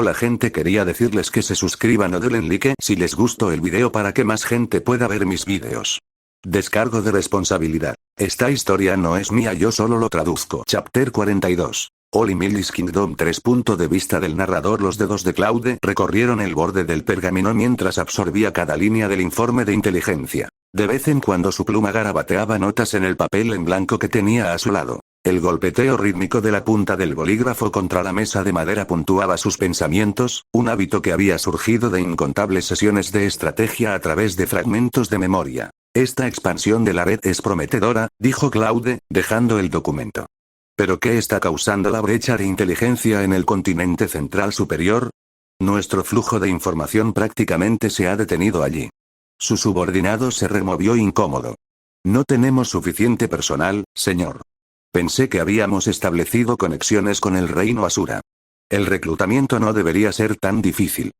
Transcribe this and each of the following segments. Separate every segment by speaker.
Speaker 1: Hola gente, quería decirles que se suscriban o denle like si les gustó el video para que más gente pueda ver mis videos. Descargo de responsabilidad. Esta historia no es mía, yo solo lo traduzco. Chapter 42. Oli Millis Kingdom 3. Punto de vista del narrador. Los dedos de Claude recorrieron el borde del pergamino mientras absorbía cada línea del informe de inteligencia. De vez en cuando su pluma garabateaba notas en el papel en blanco que tenía a su lado. El golpeteo rítmico de la punta del bolígrafo contra la mesa de madera puntuaba sus pensamientos, un hábito que había surgido de incontables sesiones de estrategia a través de fragmentos de memoria. Esta expansión de la red es prometedora, dijo Claude, dejando el documento. ¿Pero qué está causando la brecha de inteligencia en el continente central superior? Nuestro flujo de información prácticamente se ha detenido allí. Su subordinado se removió incómodo. No tenemos suficiente personal, señor. Pensé que habíamos establecido conexiones con el reino Asura. El reclutamiento no debería ser tan difícil.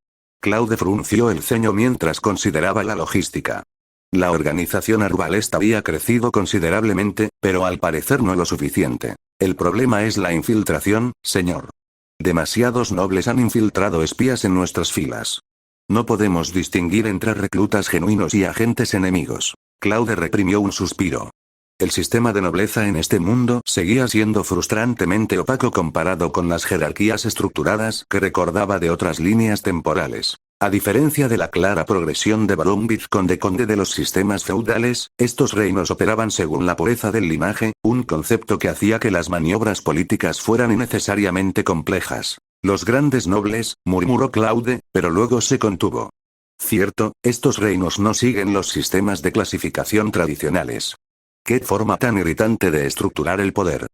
Speaker 1: Claude frunció el ceño mientras consideraba la logística. La organización Arbalest había crecido considerablemente, pero al parecer no lo suficiente. El problema es la infiltración, señor. Demasiados nobles han infiltrado espías en nuestras filas. No podemos distinguir entre reclutas genuinos y agentes enemigos. Claude reprimió un suspiro. El sistema de nobleza en este mundo seguía siendo frustrantemente opaco comparado con las jerarquías estructuradas que recordaba de otras líneas temporales. A diferencia de la clara progresión de Barón Vizconde Conde de los sistemas feudales, estos reinos operaban según la pureza del linaje, un concepto que hacía que las maniobras políticas fueran innecesariamente complejas. Los grandes nobles, murmuró Claude, pero luego se contuvo. Cierto, estos reinos no siguen los sistemas de clasificación tradicionales. ¡Qué forma tan irritante de estructurar el poder!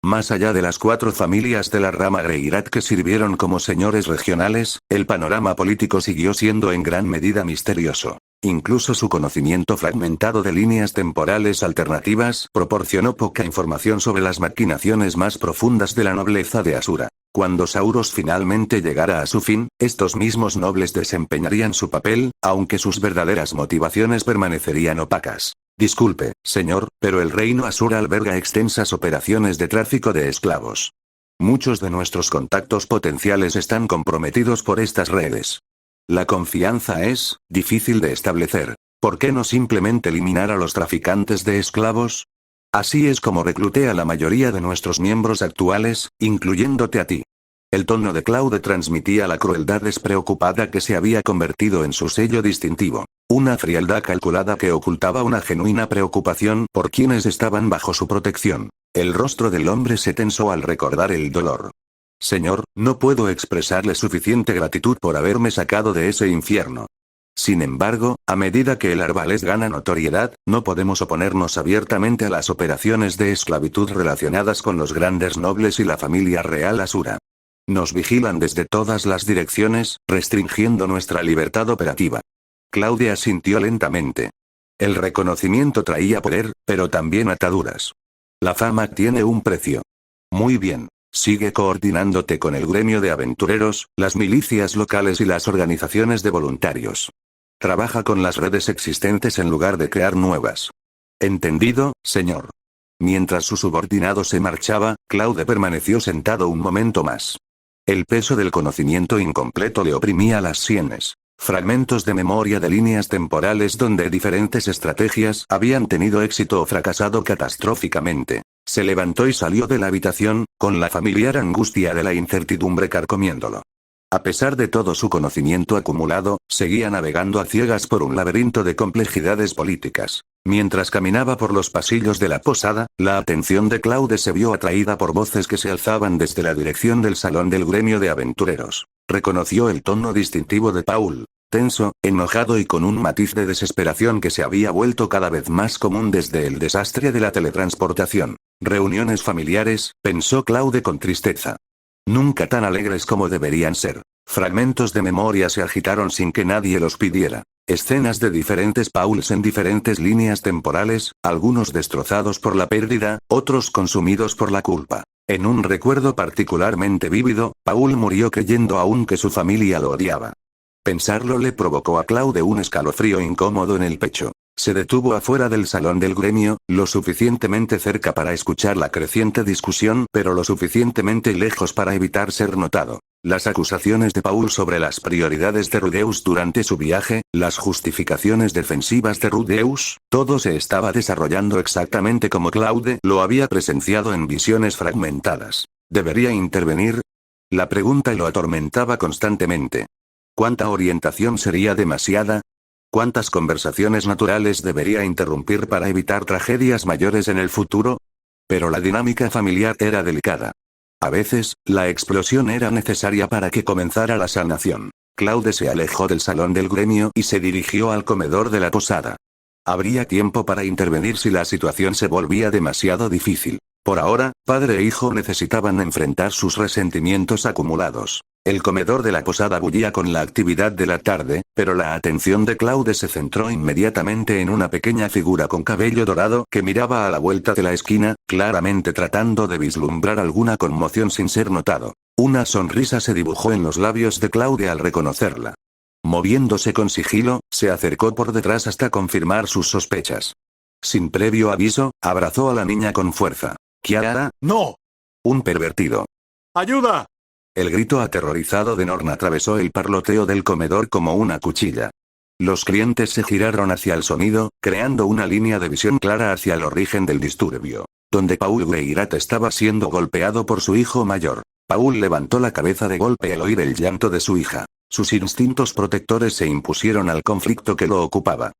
Speaker 1: Más allá de las 4 familias de la rama Greirat que sirvieron como señores regionales, el panorama político siguió siendo en gran medida misterioso. Incluso su conocimiento fragmentado de líneas temporales alternativas proporcionó poca información sobre las maquinaciones más profundas de la nobleza de Asura. Cuando Sauros finalmente llegara a su fin, estos mismos nobles desempeñarían su papel, aunque sus verdaderas motivaciones permanecerían opacas. Disculpe, señor, pero el reino Asura alberga extensas operaciones de tráfico de esclavos. Muchos de nuestros contactos potenciales están comprometidos por estas redes. La confianza es difícil de establecer. ¿Por qué no simplemente eliminar a los traficantes de esclavos? Así es como recluté a la mayoría de nuestros miembros actuales, incluyéndote a ti. El tono de Claude transmitía la crueldad despreocupada que se había convertido en su sello distintivo. Una frialdad calculada que ocultaba una genuina preocupación por quienes estaban bajo su protección. El rostro del hombre se tensó al recordar el dolor. Señor, no puedo expresarle suficiente gratitud por haberme sacado de ese infierno. Sin embargo, a medida que el Arbalest gana notoriedad, no podemos oponernos abiertamente a las operaciones de esclavitud relacionadas con los grandes nobles y la familia real Asura. Nos vigilan desde todas las direcciones, restringiendo nuestra libertad operativa. Claudia asintió lentamente. El reconocimiento traía poder, pero también ataduras. La fama tiene un precio. Muy bien. Sigue coordinándote con el gremio de aventureros, las milicias locales y las organizaciones de voluntarios. Trabaja con las redes existentes en lugar de crear nuevas. Entendido, señor. Mientras su subordinado se marchaba, Claude permaneció sentado un momento más. El peso del conocimiento incompleto le oprimía las sienes. Fragmentos de memoria de líneas temporales donde diferentes estrategias habían tenido éxito o fracasado catastróficamente. Se levantó y salió de la habitación, con la familiar angustia de la incertidumbre carcomiéndolo. A pesar de todo su conocimiento acumulado, seguía navegando a ciegas por un laberinto de complejidades políticas. Mientras caminaba por los pasillos de la posada, la atención de Claude se vio atraída por voces que se alzaban desde la dirección del salón del gremio de aventureros. Reconoció el tono distintivo de Paul, tenso, enojado y con un matiz de desesperación que se había vuelto cada vez más común desde el desastre de la teletransportación. Reuniones familiares, pensó Claude con tristeza. Nunca tan alegres como deberían ser. Fragmentos de memoria se agitaron sin que nadie los pidiera. Escenas de diferentes Pauls en diferentes líneas temporales, algunos destrozados por la pérdida, otros consumidos por la culpa. En un recuerdo particularmente vívido, Paul murió creyendo aún que su familia lo odiaba. Pensarlo le provocó a Claude un escalofrío incómodo en el pecho. Se detuvo afuera del salón del gremio, lo suficientemente cerca para escuchar la creciente discusión, pero lo suficientemente lejos para evitar ser notado. Las acusaciones de Paul sobre las prioridades de Rudeus durante su viaje, las justificaciones defensivas de Rudeus, todo se estaba desarrollando exactamente como Claude lo había presenciado en visiones fragmentadas. ¿Debería intervenir? La pregunta lo atormentaba constantemente. ¿Cuánta orientación sería demasiada? ¿Cuántas conversaciones naturales debería interrumpir para evitar tragedias mayores en el futuro? Pero la dinámica familiar era delicada. A veces, la explosión era necesaria para que comenzara la sanación. Claude se alejó del salón del gremio y se dirigió al comedor de la posada. Habría tiempo para intervenir si la situación se volvía demasiado difícil. Por ahora, padre e hijo necesitaban enfrentar sus resentimientos acumulados. El comedor de la posada bullía con la actividad de la tarde, pero la atención de Claude se centró inmediatamente en una pequeña figura con cabello dorado que miraba a la vuelta de la esquina, claramente tratando de vislumbrar alguna conmoción sin ser notado. Una sonrisa se dibujó en los labios de Claude al reconocerla. Moviéndose con sigilo, se acercó por detrás hasta confirmar sus sospechas. Sin previo aviso, abrazó a la niña con fuerza. «Kiara,
Speaker 2: ¡No!
Speaker 1: un pervertido».
Speaker 2: ¡Ayuda!».
Speaker 1: El grito aterrorizado de Norn atravesó el parloteo del comedor como una cuchilla. Los clientes se giraron hacia el sonido, creando una línea de visión clara hacia el origen del disturbio, donde Paul Weirat estaba siendo golpeado por su hijo mayor. Paul levantó la cabeza de golpe al oír el llanto de su hija. Sus instintos protectores se impusieron al conflicto que lo ocupaba.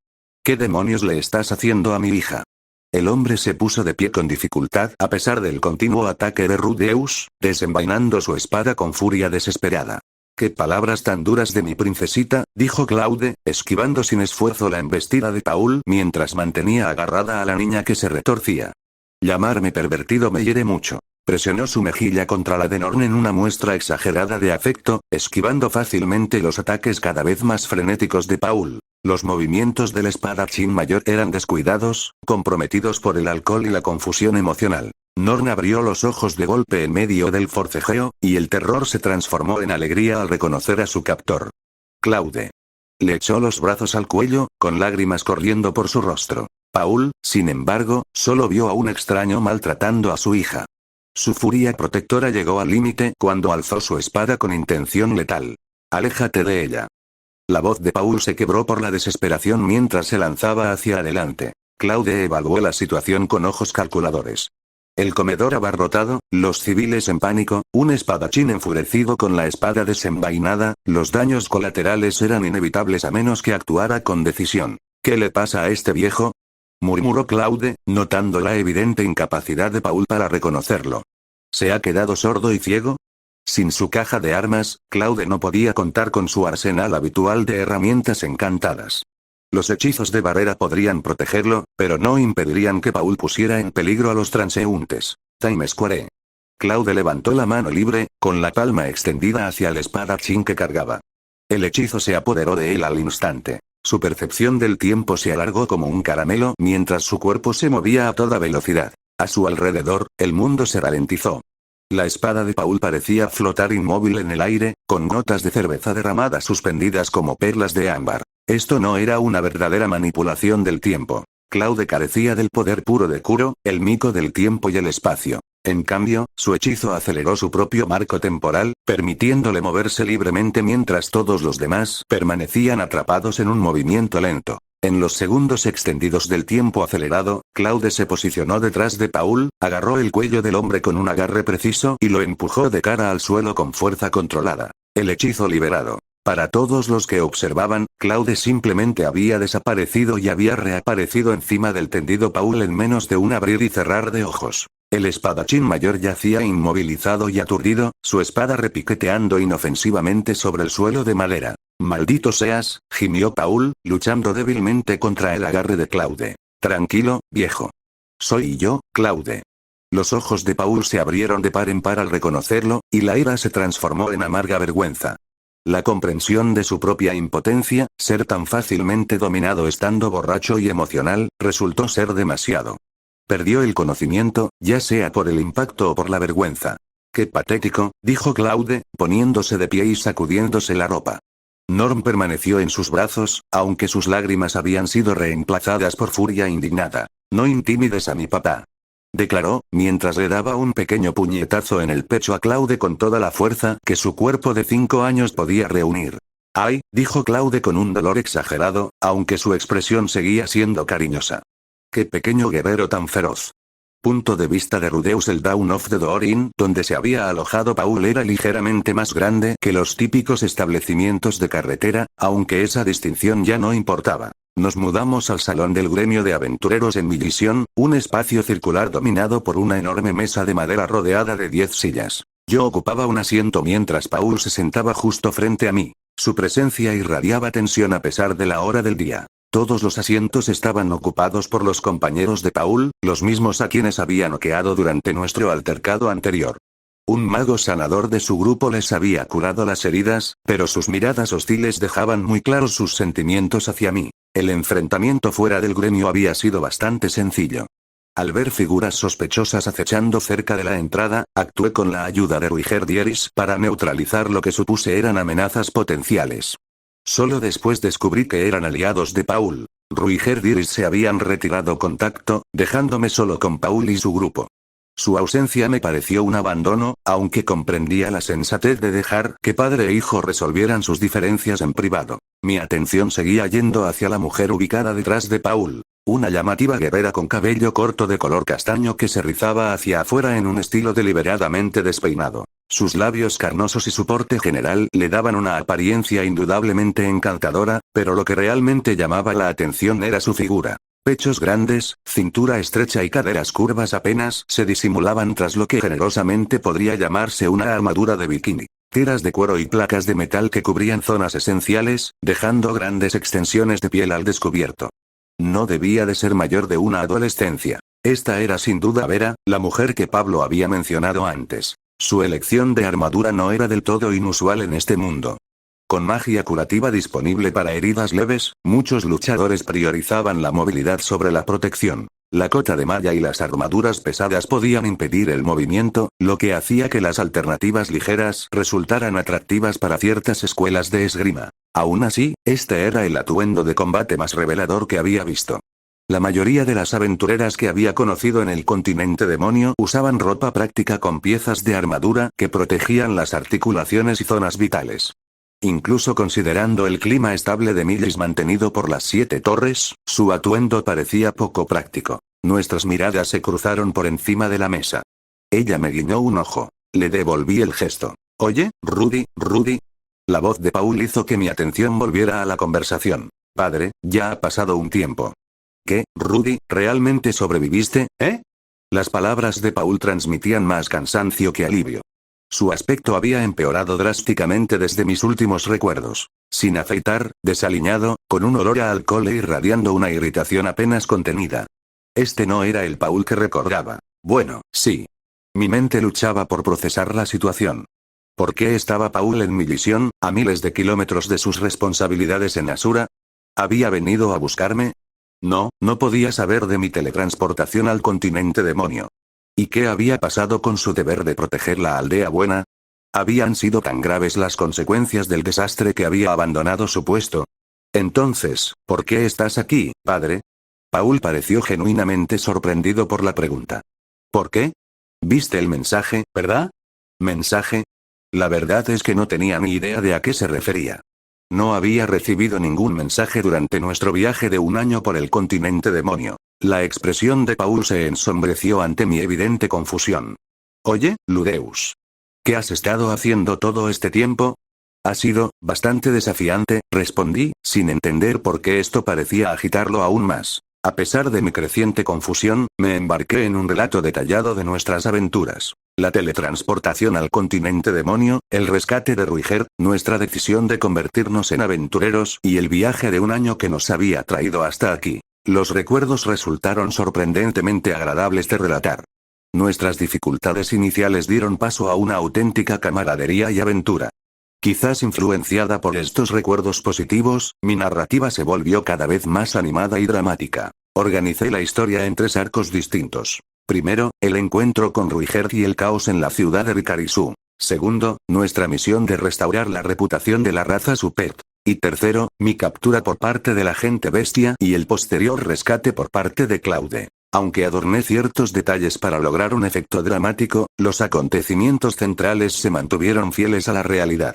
Speaker 1: ¿Qué demonios le estás haciendo a mi hija? El hombre se puso de pie con dificultad a pesar del continuo ataque de Rudeus, desenvainando su espada con furia desesperada. «¡Qué palabras tan duras de mi princesita!», dijo Claude, esquivando sin esfuerzo la embestida de Paul mientras mantenía agarrada a la niña que se retorcía. «Llamarme pervertido me hiere mucho». Presionó su mejilla contra la de Norn en una muestra exagerada de afecto, esquivando fácilmente los ataques cada vez más frenéticos de Paul. Los movimientos del espadachín mayor eran descuidados, comprometidos por el alcohol y la confusión emocional. Norn abrió los ojos de golpe en medio del forcejeo, y el terror se transformó en alegría al reconocer a su captor. Claude. Le echó los brazos al cuello, con lágrimas corriendo por su rostro. Paul, sin embargo, solo vio a un extraño maltratando a su hija. Su furia protectora llegó al límite cuando alzó su espada con intención letal. «Aléjate de ella». La voz de Paul se quebró por la desesperación mientras se lanzaba hacia adelante. Claude evaluó la situación con ojos calculadores. El comedor abarrotado, los civiles en pánico, un espadachín enfurecido con la espada desenvainada, los daños colaterales eran inevitables a menos que actuara con decisión. «¿Qué le pasa a este viejo?», murmuró Claude, notando la evidente incapacidad de Paul para reconocerlo. ¿Se ha quedado sordo y ciego? Sin su caja de armas, Claude no podía contar con su arsenal habitual de herramientas encantadas. Los hechizos de barrera podrían protegerlo, pero no impedirían que Paul pusiera en peligro a los transeúntes. Time Square. Claude levantó la mano libre, con la palma extendida hacia el espadachín que cargaba. El hechizo se apoderó de él al instante. Su percepción del tiempo se alargó como un caramelo mientras su cuerpo se movía a toda velocidad. A su alrededor, el mundo se ralentizó. La espada de Paul parecía flotar inmóvil en el aire, con gotas de cerveza derramadas suspendidas como perlas de ámbar. Esto no era una verdadera manipulación del tiempo. Claude carecía del poder puro de Kuro, el mico del tiempo y el espacio. En cambio, su hechizo aceleró su propio marco temporal, permitiéndole moverse libremente mientras todos los demás permanecían atrapados en un movimiento lento. En los segundos extendidos del tiempo acelerado, Claude se posicionó detrás de Paul, agarró el cuello del hombre con un agarre preciso y lo empujó de cara al suelo con fuerza controlada. El hechizo liberado. Para todos los que observaban, Claude simplemente había desaparecido y había reaparecido encima del tendido Paul en menos de un abrir y cerrar de ojos. El espadachín mayor yacía inmovilizado y aturdido, su espada repiqueteando inofensivamente sobre el suelo de madera. «Maldito seas», gimió Paul, luchando débilmente contra el agarre de Claude. «Tranquilo, viejo. Soy yo, Claude». Los ojos de Paul se abrieron de par en par al reconocerlo, y la ira se transformó en amarga vergüenza. La comprensión de su propia impotencia, ser tan fácilmente dominado estando borracho y emocional, resultó ser demasiado. Perdió el conocimiento, ya sea por el impacto o por la vergüenza. «Qué patético», dijo Claude, poniéndose de pie y sacudiéndose la ropa. Norm permaneció en sus brazos, aunque sus lágrimas habían sido reemplazadas por furia indignada. «No intimides a mi papá». declaró, mientras le daba un pequeño puñetazo en el pecho a Claude con toda la fuerza que su cuerpo de 5 años podía reunir. «Ay», dijo Claude con un dolor exagerado, aunque su expresión seguía siendo cariñosa. «Qué pequeño guerrero tan feroz». Punto de vista de Rudeus. El Down of the Door Inn, donde se había alojado Paul, era ligeramente más grande que los típicos establecimientos de carretera, aunque esa distinción ya no importaba. Nos mudamos al salón del gremio de aventureros en Millison, un espacio circular dominado por una enorme mesa de madera rodeada de 10 sillas. Yo ocupaba un asiento mientras Paul se sentaba justo frente a mí. Su presencia irradiaba tensión a pesar de la hora del día. Todos los asientos estaban ocupados por los compañeros de Paul, los mismos a quienes había noqueado durante nuestro altercado anterior. Un mago sanador de su grupo les había curado las heridas, pero sus miradas hostiles dejaban muy claros sus sentimientos hacia mí. El enfrentamiento fuera del gremio había sido bastante sencillo. Al ver figuras sospechosas acechando cerca de la entrada, actué con la ayuda de Ruiger Dieris para neutralizar lo que supuse eran amenazas potenciales. Solo después descubrí que eran aliados de Paul. Ruiger Dieris se habían retirado contacto, dejándome solo con Paul y su grupo. Su ausencia me pareció un abandono, aunque comprendía la sensatez de dejar que padre e hijo resolvieran sus diferencias en privado. Mi atención seguía yendo hacia la mujer ubicada detrás de Paul. Una llamativa guerrera con cabello corto de color castaño que se rizaba hacia afuera en un estilo deliberadamente despeinado. Sus labios carnosos y su porte general le daban una apariencia indudablemente encantadora, pero lo que realmente llamaba la atención era su figura. Pechos grandes, cintura estrecha y caderas curvas apenas se disimulaban tras lo que generosamente podría llamarse una armadura de bikini. Tiras de cuero y placas de metal que cubrían zonas esenciales, dejando grandes extensiones de piel al descubierto. No debía de ser mayor de una adolescencia. Esta era sin duda Vera, la mujer que Pablo había mencionado antes. Su elección de armadura no era del todo inusual en este mundo. Con magia curativa disponible para heridas leves, muchos luchadores priorizaban la movilidad sobre la protección. La cota de malla y las armaduras pesadas podían impedir el movimiento, lo que hacía que las alternativas ligeras resultaran atractivas para ciertas escuelas de esgrima. Aún así, este era el atuendo de combate más revelador que había visto. La mayoría de las aventureras que había conocido en el continente demonio usaban ropa práctica con piezas de armadura que protegían las articulaciones y zonas vitales. Incluso considerando el clima estable de Millis mantenido por las 7 torres, su atuendo parecía poco práctico. Nuestras miradas se cruzaron por encima de la mesa. Ella me guiñó un ojo. Le devolví el gesto. «Oye, Rudy». La voz de Paul hizo que mi atención volviera a la conversación. «Padre, ya ha pasado un tiempo». «¿Qué, Rudy, realmente sobreviviste, eh?» Las palabras de Paul transmitían más cansancio que alivio. Su aspecto había empeorado drásticamente desde mis últimos recuerdos. Sin afeitar, desaliñado, con un olor a alcohol e irradiando una irritación apenas contenida. Este no era el Paul que recordaba. Bueno, sí. Mi mente luchaba por procesar la situación. ¿Por qué estaba Paul en Millison, a miles de kilómetros de sus responsabilidades en Asura? ¿Había venido a buscarme? No podía saber de mi teletransportación al continente demonio. ¿Y qué había pasado con su deber de proteger la aldea buena? ¿Habían sido tan graves las consecuencias del desastre que había abandonado su puesto? Entonces, ¿por qué estás aquí, padre? Paul pareció genuinamente sorprendido por la pregunta. ¿Por qué? ¿Viste el mensaje, verdad? ¿Mensaje? La verdad es que no tenía ni idea de a qué se refería. No había recibido ningún mensaje durante nuestro viaje de un año por el continente demonio. La expresión de Paul se ensombreció ante mi evidente confusión. Oye, Ludeus. ¿Qué has estado haciendo todo este tiempo? Ha sido bastante desafiante, respondí, sin entender por qué esto parecía agitarlo aún más. A pesar de mi creciente confusión, me embarqué en un relato detallado de nuestras aventuras. La teletransportación al continente demonio, el rescate de Ruiger, nuestra decisión de convertirnos en aventureros y el viaje de un año que nos había traído hasta aquí. Los recuerdos resultaron sorprendentemente agradables de relatar. Nuestras dificultades iniciales dieron paso a una auténtica camaradería y aventura. Quizás influenciada por estos recuerdos positivos, mi narrativa se volvió cada vez más animada y dramática. Organicé la historia en 3 arcos distintos. Primero, el encuentro con Ruiger y el caos en la ciudad de Ricarisu. Segundo, nuestra misión de restaurar la reputación de la raza Supet. Y tercero, mi captura por parte del agente bestia y el posterior rescate por parte de Claude. Aunque adorné ciertos detalles para lograr un efecto dramático, los acontecimientos centrales se mantuvieron fieles a la realidad.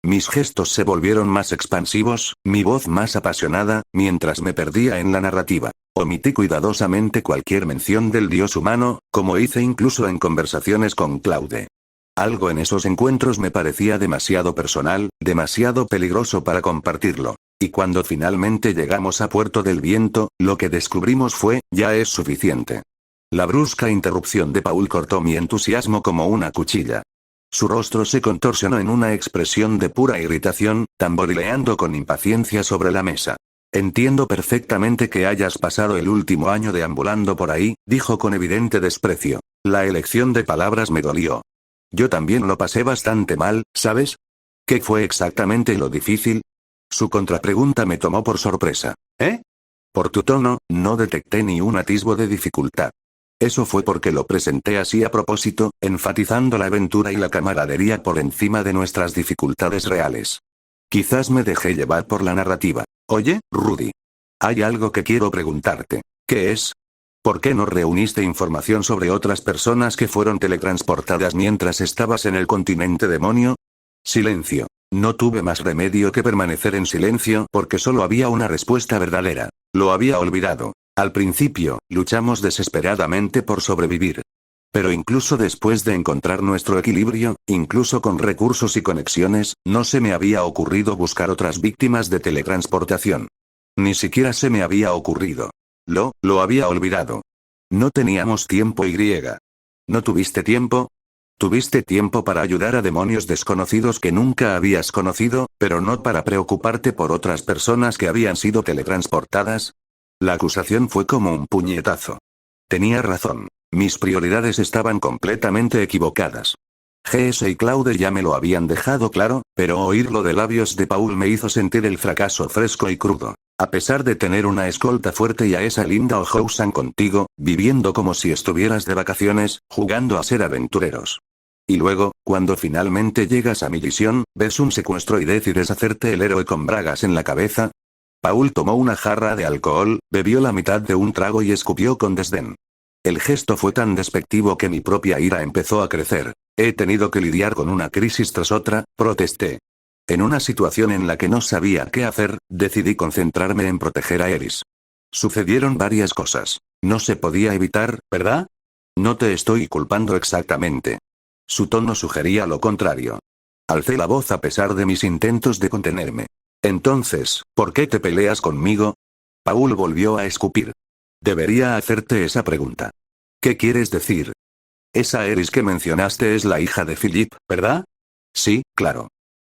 Speaker 1: Mis gestos se volvieron más expansivos, mi voz más apasionada, mientras me perdía en la narrativa. Omití cuidadosamente cualquier mención del dios humano, como hice incluso en conversaciones con Claude. Algo en esos encuentros me parecía demasiado personal, demasiado peligroso para compartirlo. Y cuando finalmente llegamos a Puerto del Viento, lo que descubrimos fue, ya es suficiente. La brusca interrupción de Paul cortó mi entusiasmo como una cuchilla. Su rostro se contorsionó en una expresión de pura irritación, tamborileando con impaciencia sobre la mesa. Entiendo perfectamente que hayas pasado el último año deambulando por ahí, dijo con evidente desprecio. La elección de palabras me dolió. Yo también lo pasé bastante mal, ¿sabes? ¿Qué fue exactamente lo difícil? Su contrapregunta me tomó por sorpresa. ¿Eh? Por tu tono, no detecté ni un atisbo de dificultad. Eso fue porque lo presenté así a propósito, enfatizando la aventura y la camaradería por encima de nuestras dificultades reales. Quizás me dejé llevar por la narrativa. Oye, Rudy. Hay algo que quiero preguntarte. ¿Qué es? ¿Por qué no reuniste información sobre otras personas que fueron teletransportadas mientras estabas en el continente demonio? Silencio. No tuve más remedio que permanecer en silencio porque solo había una respuesta verdadera. Lo había olvidado. Al principio, luchamos desesperadamente por sobrevivir. Pero incluso después de encontrar nuestro equilibrio, incluso con recursos y conexiones, no se me había ocurrido buscar otras víctimas de teletransportación. Ni siquiera se me había ocurrido. Lo había olvidado. No teníamos tiempo y griega. ¿No tuviste tiempo? Tuviste tiempo para ayudar a demonios desconocidos que nunca habías conocido, pero no para preocuparte por otras personas que habían sido teletransportadas. La acusación fue como un puñetazo. Tenía razón. Mis prioridades estaban completamente equivocadas. GS y Claude ya me lo habían dejado claro, pero oírlo de labios de Paul me hizo sentir el fracaso fresco y crudo. A pesar de tener una escolta fuerte y a esa linda O'Housan contigo, viviendo como si estuvieras de vacaciones, jugando a ser aventureros. Y luego, cuando finalmente llegas a mi visión, ves un secuestro y decides hacerte el héroe con bragas en la cabeza. Paul tomó una jarra de alcohol, bebió la mitad de un trago y escupió con desdén. El gesto fue tan despectivo que mi propia ira empezó a crecer. He tenido que lidiar con una crisis tras otra, protesté. En una situación en la que no sabía qué hacer, decidí concentrarme en proteger a Eris. Sucedieron varias cosas. No se podía evitar, ¿verdad? No te estoy culpando exactamente. Su tono sugería lo contrario. Alcé la voz a pesar de mis intentos de contenerme. Entonces, ¿por qué te peleas conmigo? Paul volvió a escupir. Debería hacerte esa pregunta. ¿Qué quieres decir? Esa Eris que mencionaste es la hija de Philip, ¿verdad? Sí, claro.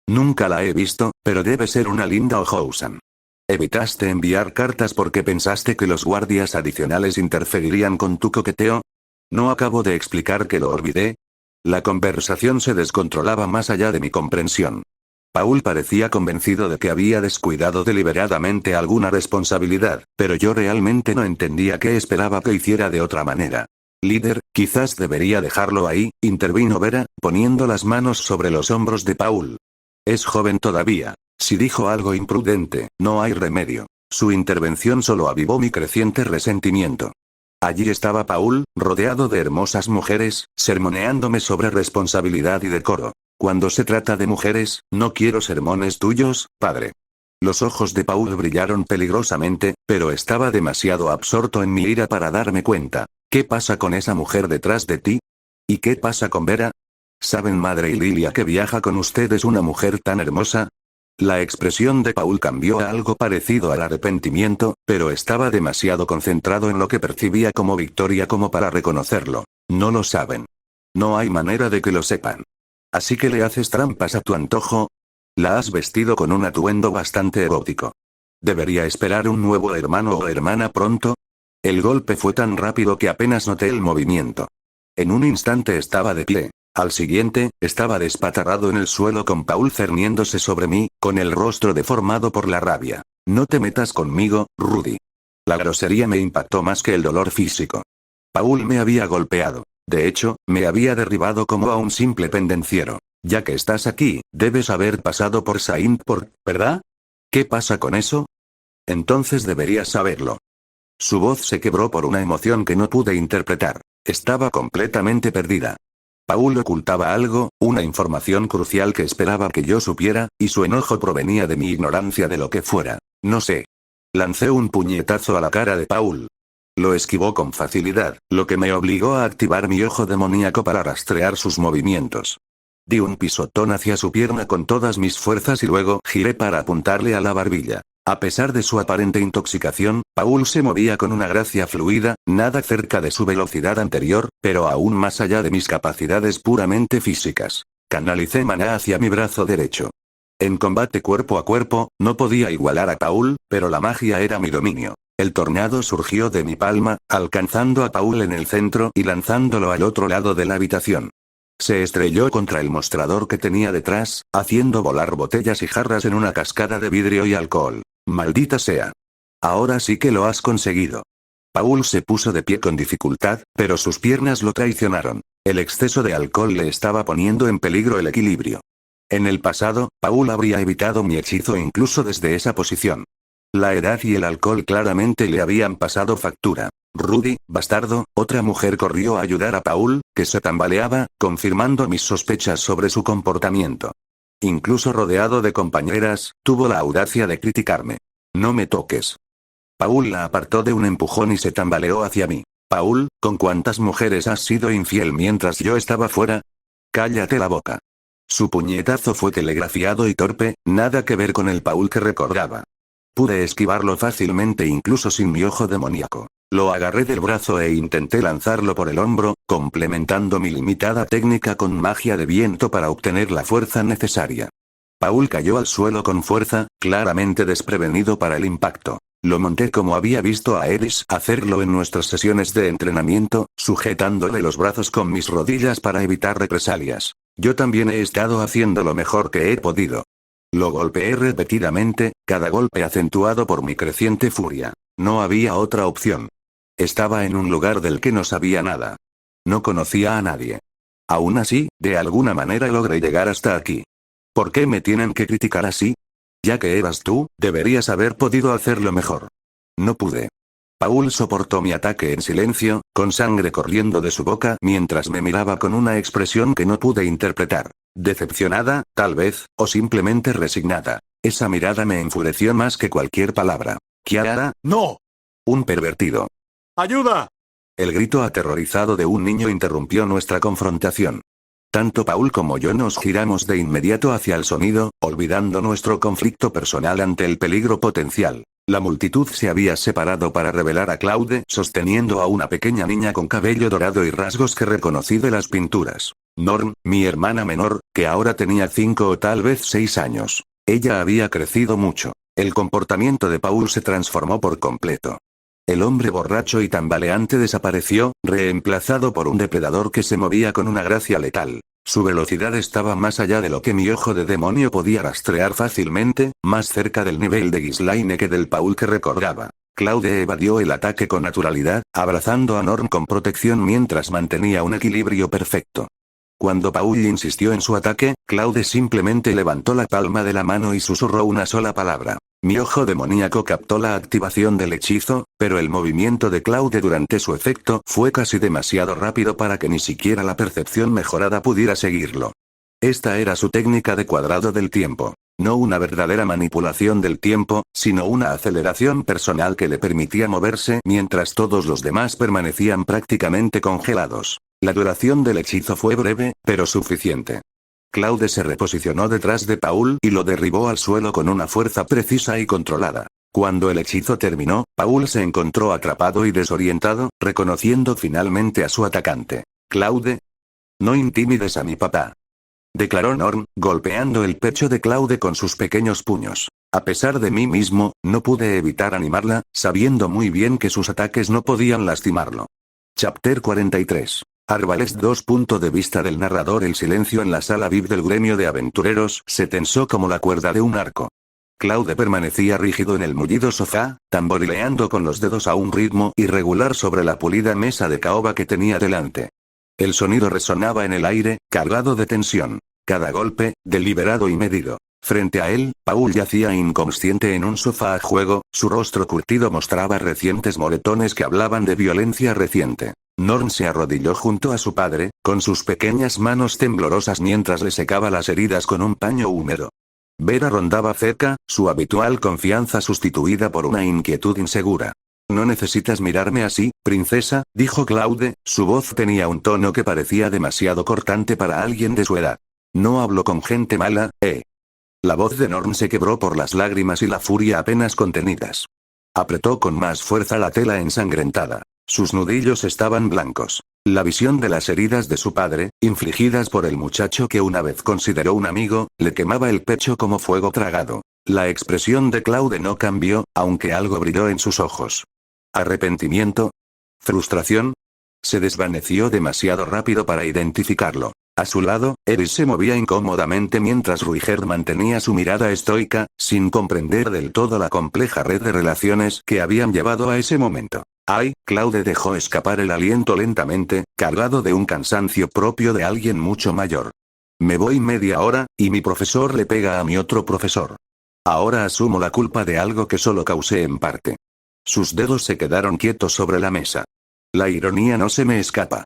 Speaker 1: Nunca la he visto, pero debe ser una linda O'Housan. ¿Evitaste enviar cartas porque pensaste que los guardias adicionales interferirían con tu coqueteo? ¿No acabo de explicar que lo olvidé? La conversación se descontrolaba más allá de mi comprensión. Paul parecía convencido de que había descuidado deliberadamente alguna responsabilidad, pero yo realmente no entendía qué esperaba que hiciera de otra manera. Líder, quizás debería dejarlo ahí, intervino Vera, poniendo las manos sobre los hombros de Paul. Es joven todavía. Si dijo algo imprudente, no hay remedio. Su intervención solo avivó mi creciente resentimiento. Allí estaba Paul, rodeado de hermosas mujeres, sermoneándome sobre responsabilidad y decoro. Cuando se trata de mujeres, no quiero sermones tuyos, padre. Los ojos de Paul brillaron peligrosamente, pero estaba demasiado absorto en mi ira para darme cuenta. ¿Qué pasa con esa mujer detrás de ti? ¿Y qué pasa con Vera? ¿Saben madre y Lilia que viaja con ustedes una mujer tan hermosa? La expresión de Paul cambió a algo parecido al arrepentimiento, pero estaba demasiado concentrado en lo que percibía como victoria como para reconocerlo. No lo saben. No hay manera de que lo sepan. ¿Así que le haces trampas a tu antojo? La has vestido con un atuendo bastante erótico. ¿Debería esperar un nuevo hermano o hermana pronto? El golpe fue tan rápido que apenas noté el movimiento. En un instante estaba de pie. Al siguiente, estaba despatarrado en el suelo con Paul cerniéndose sobre mí, con el rostro deformado por la rabia. No te metas conmigo, Rudy. La grosería me impactó más que el dolor físico. Paul me había golpeado. De hecho, me había derribado como a un simple pendenciero. Ya que estás aquí, debes haber pasado por Saintport, ¿verdad? ¿Qué pasa con eso? Entonces deberías saberlo. Su voz se quebró por una emoción que no pude interpretar. Estaba completamente perdida. Paul ocultaba algo, una información crucial que esperaba que yo supiera, y su enojo provenía de mi ignorancia de lo que fuera. No sé. Lancé un puñetazo a la cara de Paul. Lo esquivó con facilidad, lo que me obligó a activar mi ojo demoníaco para rastrear sus movimientos. Di un pisotón hacia su pierna con todas mis fuerzas y luego giré para apuntarle a la barbilla. A pesar de su aparente intoxicación, Paul se movía con una gracia fluida, nada cerca de su velocidad anterior, pero aún más allá de mis capacidades puramente físicas. Canalicé maná hacia mi brazo derecho. En combate cuerpo a cuerpo, no podía igualar a Paul, pero la magia era mi dominio. El tornado surgió de mi palma, alcanzando a Paul en el centro y lanzándolo al otro lado de la habitación. Se estrelló contra el mostrador que tenía detrás, haciendo volar botellas y jarras en una cascada de vidrio y alcohol. Maldita sea. Ahora sí que lo has conseguido. Paul se puso de pie con dificultad, pero sus piernas lo traicionaron. El exceso de alcohol le estaba poniendo en peligro el equilibrio. En el pasado, Paul habría evitado mi hechizo incluso desde esa posición. La edad y el alcohol claramente le habían pasado factura. Rudy, bastardo, otra mujer corrió a ayudar a Paul, que se tambaleaba, confirmando mis sospechas sobre su comportamiento. Incluso rodeado de compañeras, tuvo la audacia de criticarme. No me toques. Paul la apartó de un empujón y se tambaleó hacia mí. Paul, ¿con cuántas mujeres has sido infiel mientras yo estaba fuera? Cállate la boca. Su puñetazo fue telegrafiado y torpe, nada que ver con el Paul que recordaba. Pude esquivarlo fácilmente incluso sin mi ojo demoníaco. Lo agarré del brazo e intenté lanzarlo por el hombro, complementando mi limitada técnica con magia de viento para obtener la fuerza necesaria. Paul cayó al suelo con fuerza, claramente desprevenido para el impacto. Lo monté como había visto a Eris hacerlo en nuestras sesiones de entrenamiento, sujetándole los brazos con mis rodillas para evitar represalias. Yo también he estado haciendo lo mejor que he podido. Lo golpeé repetidamente, cada golpe acentuado por mi creciente furia. No había otra opción. Estaba en un lugar del que no sabía nada. No conocía a nadie. Aún así, de alguna manera logré llegar hasta aquí. ¿Por qué me tienen que criticar así? Ya que eras tú, deberías haber podido hacerlo mejor. No pude. Paul soportó mi ataque en silencio, con sangre corriendo de su boca mientras me miraba con una expresión que no pude interpretar. Decepcionada, tal vez, o simplemente resignada. Esa mirada me enfureció más que cualquier palabra. Kiara, ¡no! Un pervertido. ¡Ayuda! El grito aterrorizado de un niño interrumpió nuestra confrontación. Tanto Paul como yo nos giramos de inmediato hacia el sonido, olvidando nuestro conflicto personal ante el peligro potencial. La multitud se había separado para revelar a Claude sosteniendo a una pequeña niña con cabello dorado y rasgos que reconocí de las pinturas. Norm, mi hermana menor, que ahora tenía 5 o tal vez 6 años. Ella había crecido mucho. El comportamiento de Paul se transformó por completo. El hombre borracho y tambaleante desapareció, reemplazado por un depredador que se movía con una gracia letal. Su velocidad estaba más allá de lo que mi ojo de demonio podía rastrear fácilmente, más cerca del nivel de Ghislaine que del Paul que recordaba. Claude evadió el ataque con naturalidad, abrazando a Norm con protección mientras mantenía un equilibrio perfecto. Cuando Paul insistió en su ataque, Claude simplemente levantó la palma de la mano y susurró una sola palabra. Mi ojo demoníaco captó la activación del hechizo, pero el movimiento de Claude durante su efecto fue casi demasiado rápido para que ni siquiera la percepción mejorada pudiera seguirlo. Esta era su técnica de cuadrado del tiempo. No una verdadera manipulación del tiempo, sino una aceleración personal que le permitía moverse mientras todos los demás permanecían prácticamente congelados. La duración del hechizo fue breve, pero suficiente. Claude se reposicionó detrás de Paul y lo derribó al suelo con una fuerza precisa y controlada. Cuando el hechizo terminó, Paul se encontró atrapado y desorientado, reconociendo finalmente a su atacante. Claude. No intimides a mi papá. Declaró Norm, golpeando el pecho de Claude con sus pequeños puños. A pesar de mí mismo, no pude evitar animarla, sabiendo muy bien que sus ataques no podían lastimarlo. Chapter 43. Arbalest 2. Punto de vista del narrador. El silencio en la sala VIP del gremio de aventureros se tensó como la cuerda de un arco. Claude permanecía rígido en el mullido sofá, tamborileando con los dedos a un ritmo irregular sobre la pulida mesa de caoba que tenía delante. El sonido resonaba en el aire, cargado de tensión. Cada golpe, deliberado y medido. Frente a él, Paul yacía inconsciente en un sofá a juego, su rostro curtido mostraba recientes moretones que hablaban de violencia reciente. Norm se arrodilló junto a su padre, con sus pequeñas manos temblorosas mientras le secaba las heridas con un paño húmedo. Vera rondaba cerca, su habitual confianza sustituida por una inquietud insegura. No necesitas mirarme así, princesa, dijo Claude, su voz tenía un tono que parecía demasiado cortante para alguien de su edad. No hablo con gente mala, ¿eh? La voz de Norm se quebró por las lágrimas y la furia apenas contenidas. Apretó con más fuerza la tela ensangrentada. Sus nudillos estaban blancos. La visión de las heridas de su padre, infligidas por el muchacho que una vez consideró un amigo, le quemaba el pecho como fuego tragado. La expresión de Claude no cambió, aunque algo brilló en sus ojos. ¿Arrepentimiento? ¿Frustración? Se desvaneció demasiado rápido para identificarlo. A su lado, Eris se movía incómodamente mientras Ruiger mantenía su mirada estoica, sin comprender del todo la compleja red de relaciones que habían llevado a ese momento. ¡Ay! Claude dejó escapar el aliento lentamente, cargado de un cansancio propio de alguien mucho mayor. Me voy media hora, y mi profesor le pega a mi otro profesor. Ahora asumo la culpa de algo que solo causé en parte. Sus dedos se quedaron quietos sobre la mesa. La ironía no se me escapa.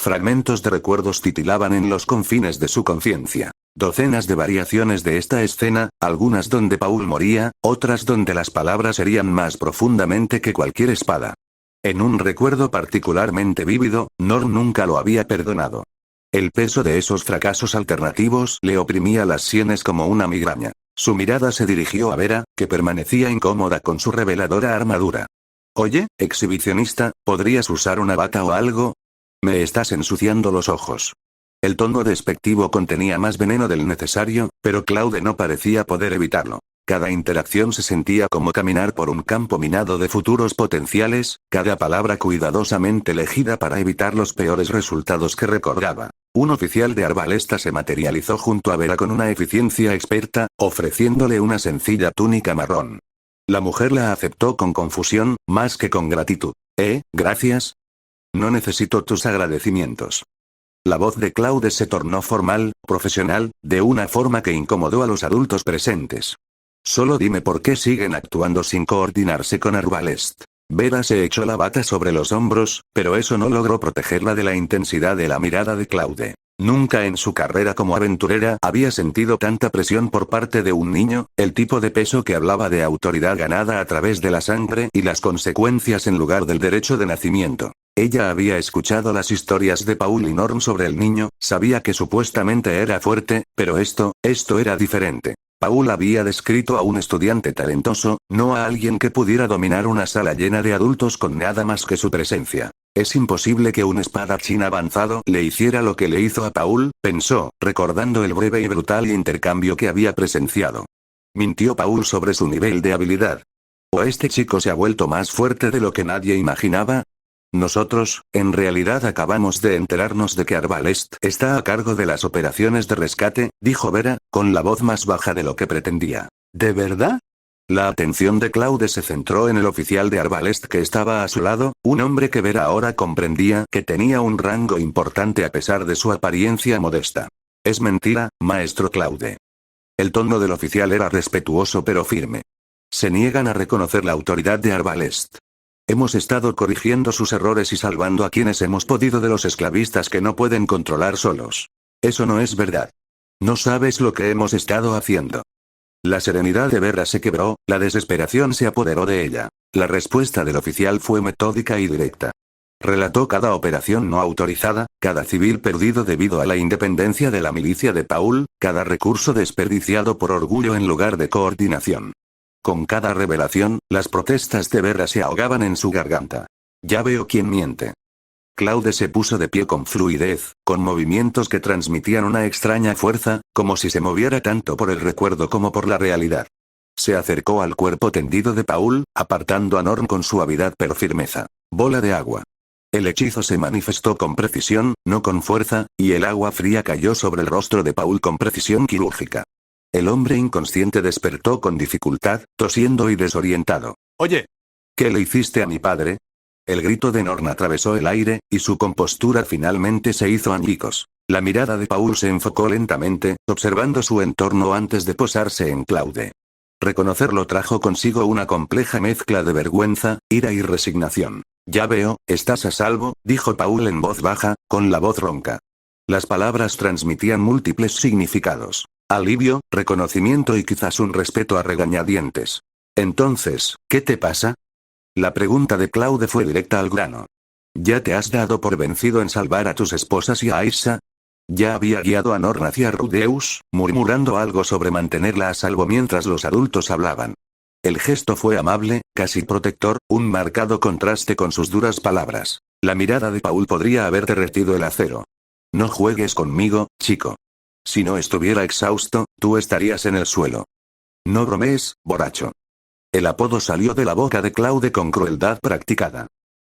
Speaker 1: Fragmentos de recuerdos titilaban en los confines de su conciencia. Docenas de variaciones de esta escena, algunas donde Paul moría, otras donde las palabras herían más profundamente que cualquier espada. En un recuerdo particularmente vívido, Norm nunca lo había perdonado. El peso de esos fracasos alternativos le oprimía las sienes como una migraña. Su mirada se dirigió a Vera, que permanecía incómoda con su reveladora armadura. Oye, exhibicionista, ¿podrías usar una bata o algo? Me estás ensuciando los ojos. El tono despectivo contenía más veneno del necesario, pero Claude no parecía poder evitarlo. Cada interacción se sentía como caminar por un campo minado de futuros potenciales, cada palabra cuidadosamente elegida para evitar los peores resultados que recordaba. Un oficial de arbalesta se materializó junto a Vera con una eficiencia experta, ofreciéndole una sencilla túnica marrón. La mujer la aceptó con confusión, más que con gratitud. Gracias. No necesito tus agradecimientos. La voz de Claude se tornó formal, profesional, de una forma que incomodó a los adultos presentes. Solo dime por qué siguen actuando sin coordinarse con Arbalest. Vera se echó la bata sobre los hombros, pero eso no logró protegerla de la intensidad de la mirada de Claude. Nunca en su carrera como aventurera había sentido tanta presión por parte de un niño, el tipo de peso que hablaba de autoridad ganada a través de la sangre y las consecuencias en lugar del derecho de nacimiento. Ella había escuchado las historias de Paul y Norm sobre el niño, sabía que supuestamente era fuerte, pero esto era diferente. Paul había descrito a un estudiante talentoso, no a alguien que pudiera dominar una sala llena de adultos con nada más que su presencia. Es imposible que un espadachín avanzado le hiciera lo que le hizo a Paul, pensó, recordando el breve y brutal intercambio que había presenciado. ¿Mintió Paul sobre su nivel de habilidad? ¿O este chico se ha vuelto más fuerte de lo que nadie imaginaba? Nosotros, en realidad acabamos de enterarnos de que Arbalest está a cargo de las operaciones de rescate, dijo Vera, con la voz más baja de lo que pretendía. ¿De verdad? La atención de Claude se centró en el oficial de Arbalest que estaba a su lado, un hombre que Vera ahora comprendía que tenía un rango importante a pesar de su apariencia modesta. Es mentira, maestro Claude. El tono del oficial era respetuoso pero firme. Se niegan a reconocer la autoridad de Arbalest. Hemos estado corrigiendo sus errores y salvando a quienes hemos podido de los esclavistas que no pueden controlar solos. Eso no es verdad. No sabes lo que hemos estado haciendo. La serenidad de Vera se quebró, la desesperación se apoderó de ella. La respuesta del oficial fue metódica y directa. Relató cada operación no autorizada, cada civil perdido debido a la independencia de la milicia de Paul, cada recurso desperdiciado por orgullo en lugar de coordinación. Con cada revelación, las protestas de Vera se ahogaban en su garganta. Ya veo quién miente. Claude se puso de pie con fluidez, con movimientos que transmitían una extraña fuerza, como si se moviera tanto por el recuerdo como por la realidad. Se acercó al cuerpo tendido de Paul, apartando a Norm con suavidad pero firmeza. Bola de agua. El hechizo se manifestó con precisión, no con fuerza, y el agua fría cayó sobre el rostro de Paul con precisión quirúrgica. El hombre inconsciente despertó con dificultad, tosiendo y desorientado. «Oye, ¿qué le hiciste a mi padre?» El grito de Norm atravesó el aire, y su compostura finalmente se hizo añicos. La mirada de Paul se enfocó lentamente, observando su entorno antes de posarse en Claude. Reconocerlo trajo consigo una compleja mezcla de vergüenza, ira y resignación. Ya veo, estás a salvo, dijo Paul en voz baja, con la voz ronca. Las palabras transmitían múltiples significados. Alivio, reconocimiento y quizás un respeto a regañadientes. Entonces, ¿qué te pasa? La pregunta de Claude fue directa al grano. ¿Ya te has dado por vencido en salvar a tus esposas y a Aisha? Ya había guiado a Norn hacia Rudeus, murmurando algo sobre mantenerla a salvo mientras los adultos hablaban. El gesto fue amable, casi protector, un marcado contraste con sus duras palabras. La mirada de Paul podría haber derretido el acero. No juegues conmigo, chico. Si no estuviera exhausto, tú estarías en el suelo. No bromees, borracho. El apodo salió de la boca de Claude con crueldad practicada.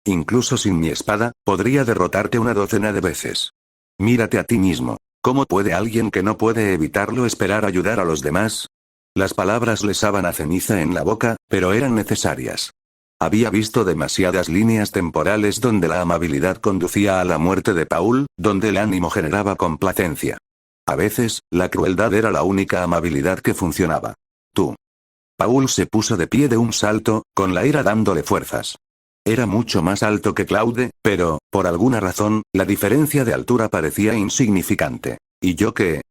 Speaker 1: Incluso sin mi espada, podría derrotarte una docena de veces. Mírate a ti mismo. ¿Cómo puede alguien que no puede evitarlo esperar ayudar a los demás? Las palabras le saban a ceniza en la boca, pero eran necesarias. Había visto demasiadas líneas temporales donde la amabilidad conducía a la muerte de Paul, donde el ánimo generaba complacencia. A veces, la crueldad era la única amabilidad que funcionaba. Tú. Paul se puso de pie de un salto, con la ira dándole fuerzas. Era mucho más alto que Claude, pero, por alguna razón, la diferencia de altura parecía insignificante. ¿Y yo qué?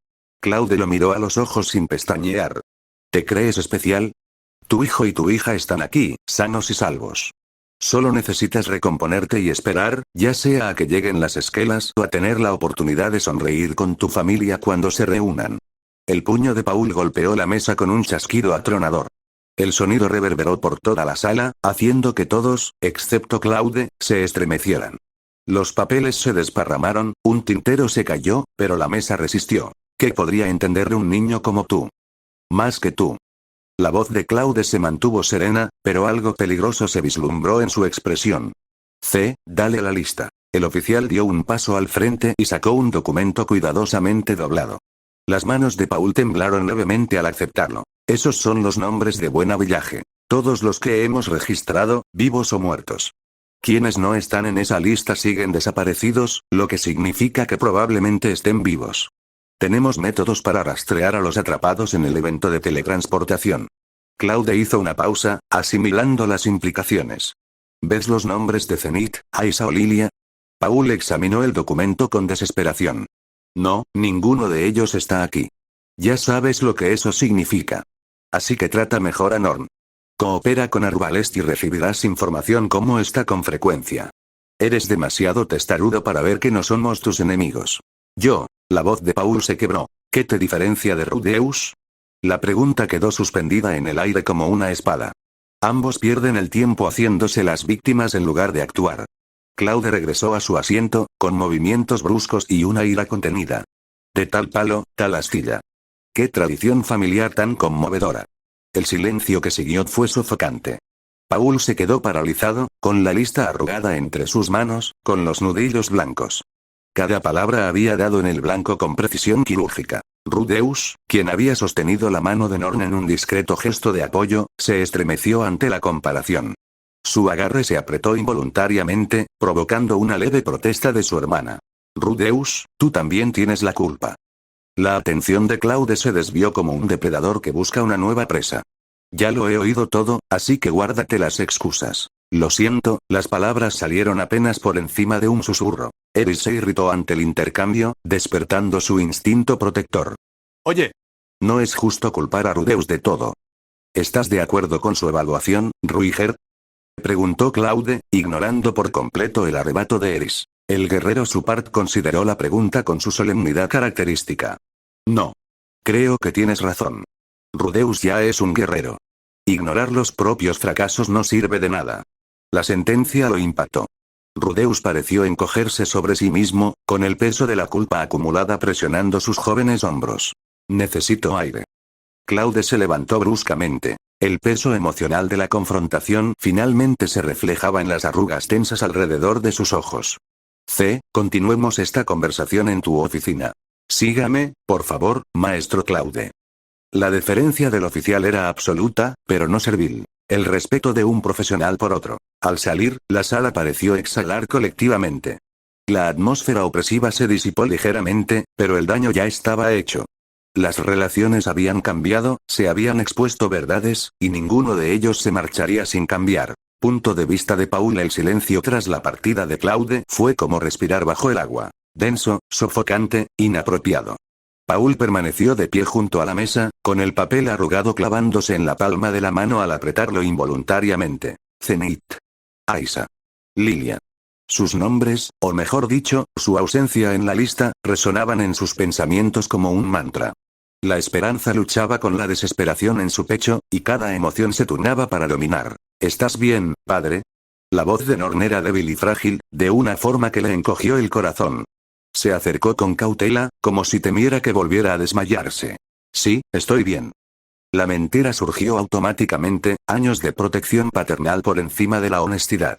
Speaker 1: Claude lo miró a los ojos sin pestañear. ¿Te crees especial? Tu hijo y tu hija están aquí, sanos y salvos. Solo necesitas recomponerte y esperar, ya sea a que lleguen las esquelas o a tener la oportunidad de sonreír con tu familia cuando se reúnan. El puño de Paul golpeó la mesa con un chasquido atronador. El sonido reverberó por toda la sala, haciendo que todos, excepto Claude, se estremecieran. Los papeles se desparramaron, un tintero se cayó, pero la mesa resistió. ¿Qué podría entender un niño como tú? Más que tú. La voz de Claude se mantuvo serena, pero algo peligroso se vislumbró en su expresión. Dale la lista. El oficial dio un paso al frente y sacó un documento cuidadosamente doblado. Las manos de Paul temblaron levemente al aceptarlo. Esos son los nombres de Buena Villaje. Todos los que hemos registrado, vivos o muertos. Quienes no están en esa lista siguen desaparecidos, lo que significa que probablemente estén vivos. Tenemos métodos para rastrear a los atrapados en el evento de teletransportación. Claude hizo una pausa, asimilando las implicaciones. ¿Ves los nombres de Zenith, Aisha o Lilia? Paul examinó el documento con desesperación. No, ninguno de ellos está aquí. Ya sabes lo que eso significa. Así que trata mejor a Norn. Coopera con Arbalest y recibirás información como esta con frecuencia. Eres demasiado testarudo para ver que no somos tus enemigos. La voz de Paul se quebró. ¿Qué te diferencia de Rudeus? La pregunta quedó suspendida en el aire como una espada. Ambos pierden el tiempo haciéndose las víctimas en lugar de actuar. Claude regresó a su asiento, con movimientos bruscos y una ira contenida. De tal palo, tal astilla. Qué tradición familiar tan conmovedora. El silencio que siguió fue sofocante. Paul se quedó paralizado, con la lista arrugada entre sus manos, con los nudillos blancos. Cada palabra había dado en el blanco con precisión quirúrgica. Rudeus, quien había sostenido la mano de Norn en un discreto gesto de apoyo, se estremeció ante la comparación. Su agarre se apretó involuntariamente, provocando una leve protesta de su hermana. Rudeus, tú también tienes la culpa. La atención de Claude se desvió como un depredador que busca una nueva presa. Ya lo he oído todo, así que guárdate las excusas. Lo siento, las palabras salieron apenas por encima de un susurro. Eris se irritó ante el intercambio, despertando su instinto protector. Oye. No es justo culpar a Rudeus de todo. ¿Estás de acuerdo con su evaluación, Ruiger? Preguntó Claude, ignorando por completo el arrebato de Eris. El guerrero Supart consideró la pregunta con su solemnidad característica. No. Creo que tienes razón. Rudeus ya es un guerrero. Ignorar los propios fracasos no sirve de nada. La sentencia lo impactó. Rudeus pareció encogerse sobre sí mismo, con el peso de la culpa acumulada presionando sus jóvenes hombros. Necesito aire. Claude se levantó bruscamente. El peso emocional de la confrontación finalmente se reflejaba en las arrugas tensas alrededor de sus ojos. Continuemos esta conversación en tu oficina. Sígame, por favor, maestro Claude. La deferencia del oficial era absoluta, pero no servil. El respeto de un profesional por otro. Al salir, la sala pareció exhalar colectivamente. La atmósfera opresiva se disipó ligeramente, pero el daño ya estaba hecho. Las relaciones habían cambiado, se habían expuesto verdades, y ninguno de ellos se marcharía sin cambiar. Punto de vista de Paul. El silencio tras la partida de Claude fue como respirar bajo el agua. Denso, sofocante, inapropiado. Paul permaneció de pie junto a la mesa, con el papel arrugado clavándose en la palma de la mano al apretarlo involuntariamente. Zenith. Aisa. Lilia. Sus nombres, o mejor dicho, su ausencia en la lista, resonaban en sus pensamientos como un mantra. La esperanza luchaba con la desesperación en su pecho, y cada emoción se turnaba para dominar. ¿Estás bien, padre? La voz de Norn era débil y frágil, de una forma que le encogió el corazón. Se acercó con cautela, como si temiera que volviera a desmayarse. Sí, estoy bien. La mentira surgió automáticamente, años de protección paternal por encima de la honestidad.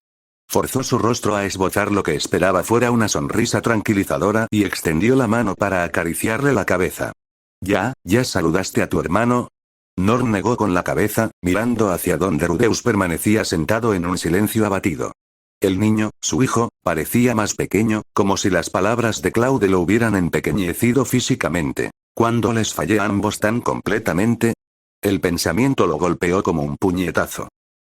Speaker 1: Forzó su rostro a esbozar lo que esperaba fuera una sonrisa tranquilizadora y extendió la mano para acariciarle la cabeza. ¿Ya saludaste a tu hermano? Norn negó con la cabeza, mirando hacia donde Rudeus permanecía sentado en un silencio abatido. El niño, su hijo, parecía más pequeño, como si las palabras de Claude lo hubieran empequeñecido físicamente. ¿Cuándo les fallé a ambos tan completamente? El pensamiento lo golpeó como un puñetazo.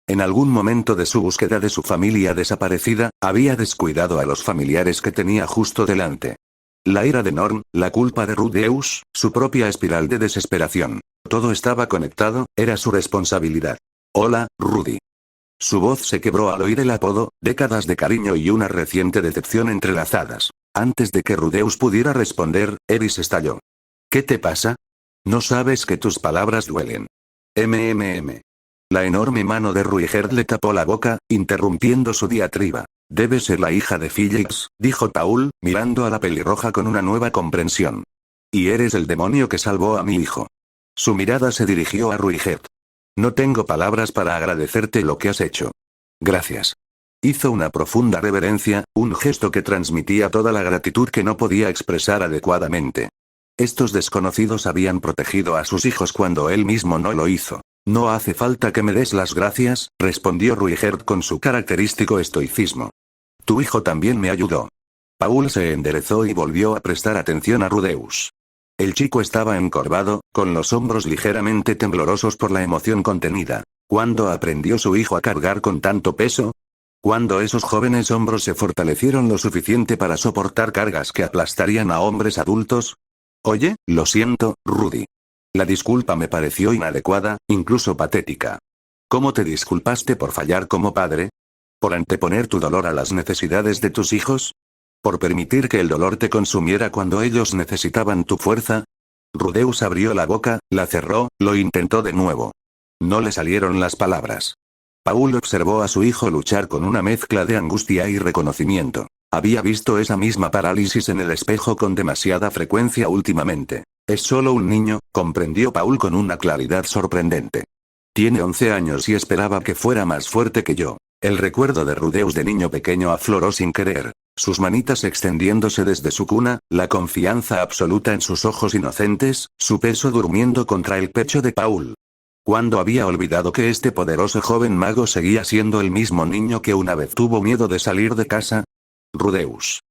Speaker 1: En algún momento de su búsqueda de su familia desaparecida, había descuidado a los familiares que tenía justo delante. La ira de Norn, la culpa de Rudeus, su propia espiral de desesperación. Todo estaba conectado, era su responsabilidad. Hola, Rudy. Su voz se quebró al oír el apodo, décadas de cariño y una reciente decepción entrelazadas. Antes de que Rudeus pudiera responder, Eris estalló. ¿Qué te pasa? No sabes que tus palabras duelen. La enorme mano de Ruigerd le tapó la boca, interrumpiendo su diatriba. Debe ser la hija de Felix, dijo Paul, mirando a la pelirroja con una nueva comprensión. Y eres el demonio que salvó a mi hijo. Su mirada se dirigió a Ruigerd. No tengo palabras para agradecerte lo que has hecho. Gracias. Hizo una profunda reverencia, un gesto que transmitía toda la gratitud que no podía expresar adecuadamente. Estos desconocidos habían protegido a sus hijos cuando él mismo no lo hizo. No hace falta que me des las gracias, respondió Ruigerd con su característico estoicismo. Tu hijo también me ayudó. Paul se enderezó y volvió a prestar atención a Rudeus. El chico estaba encorvado, con los hombros ligeramente temblorosos por la emoción contenida. ¿Cuándo aprendió su hijo a cargar con tanto peso? ¿Cuándo esos jóvenes hombros se fortalecieron lo suficiente para soportar cargas que aplastarían a hombres adultos? Oye, lo siento, Rudy. La disculpa me pareció inadecuada, incluso patética. ¿Cómo te disculpaste por fallar como padre? ¿Por anteponer tu dolor a las necesidades de tus hijos? ¿Por permitir que el dolor te consumiera cuando ellos necesitaban tu fuerza? Rudeus abrió la boca, la cerró, lo intentó de nuevo. No le salieron las palabras. Paul observó a su hijo luchar con una mezcla de angustia y reconocimiento. Había visto esa misma parálisis en el espejo con demasiada frecuencia últimamente. Es solo un niño, comprendió Paul con una claridad sorprendente. Tiene 11 años y esperaba que fuera más fuerte que yo. El recuerdo de Rudeus de niño pequeño afloró sin querer. Sus manitas extendiéndose desde su cuna, la confianza absoluta en sus ojos inocentes, su peso durmiendo contra el pecho de Paul. ¿Cuándo había olvidado que este poderoso joven mago seguía siendo el mismo niño que una vez tuvo miedo de salir de casa? Rudeus.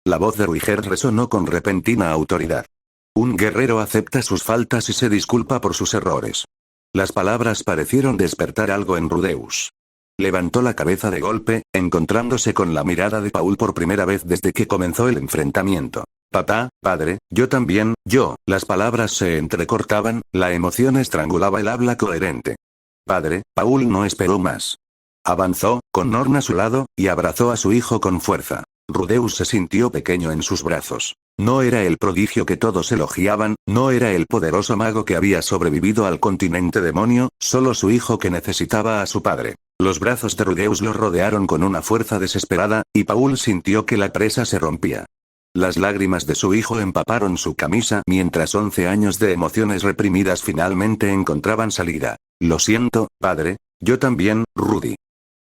Speaker 1: La voz de Ruigerd resonó con repentina autoridad. Un guerrero acepta sus faltas y se disculpa por sus errores. Las palabras parecieron despertar algo en Rudeus. Levantó la cabeza de golpe, encontrándose con la mirada de Paul por primera vez desde que comenzó el enfrentamiento. Papá, padre, yo también, yo. Las palabras se entrecortaban, la emoción estrangulaba el habla coherente. Padre, Paul no esperó más. Avanzó, con Norn a su lado, y abrazó a su hijo con fuerza. Rudeus se sintió pequeño en sus brazos. No era el prodigio que todos elogiaban, no era el poderoso mago que había sobrevivido al continente demonio, solo su hijo que necesitaba a su padre. Los brazos de Rudeus lo rodearon con una fuerza desesperada, y Paul sintió que la presa se rompía. Las lágrimas de su hijo empaparon su camisa mientras 11 años de emociones reprimidas finalmente encontraban salida. Lo siento, padre, yo también, Rudy.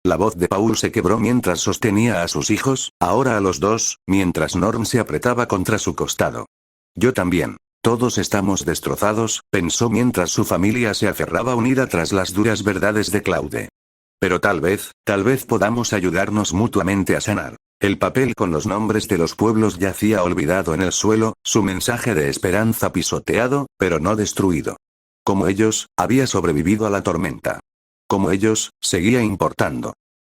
Speaker 1: La voz de Paul se quebró mientras sostenía a sus hijos, ahora a los dos, mientras Norn se apretaba contra su costado. Yo también. Todos estamos destrozados, pensó mientras su familia se aferraba unida tras las duras verdades de Claude. Pero tal vez podamos ayudarnos mutuamente a sanar. El papel con los nombres de los pueblos yacía olvidado en el suelo, su mensaje de esperanza pisoteado, pero no destruido. Como ellos, había sobrevivido a la tormenta. Como ellos, seguía importando.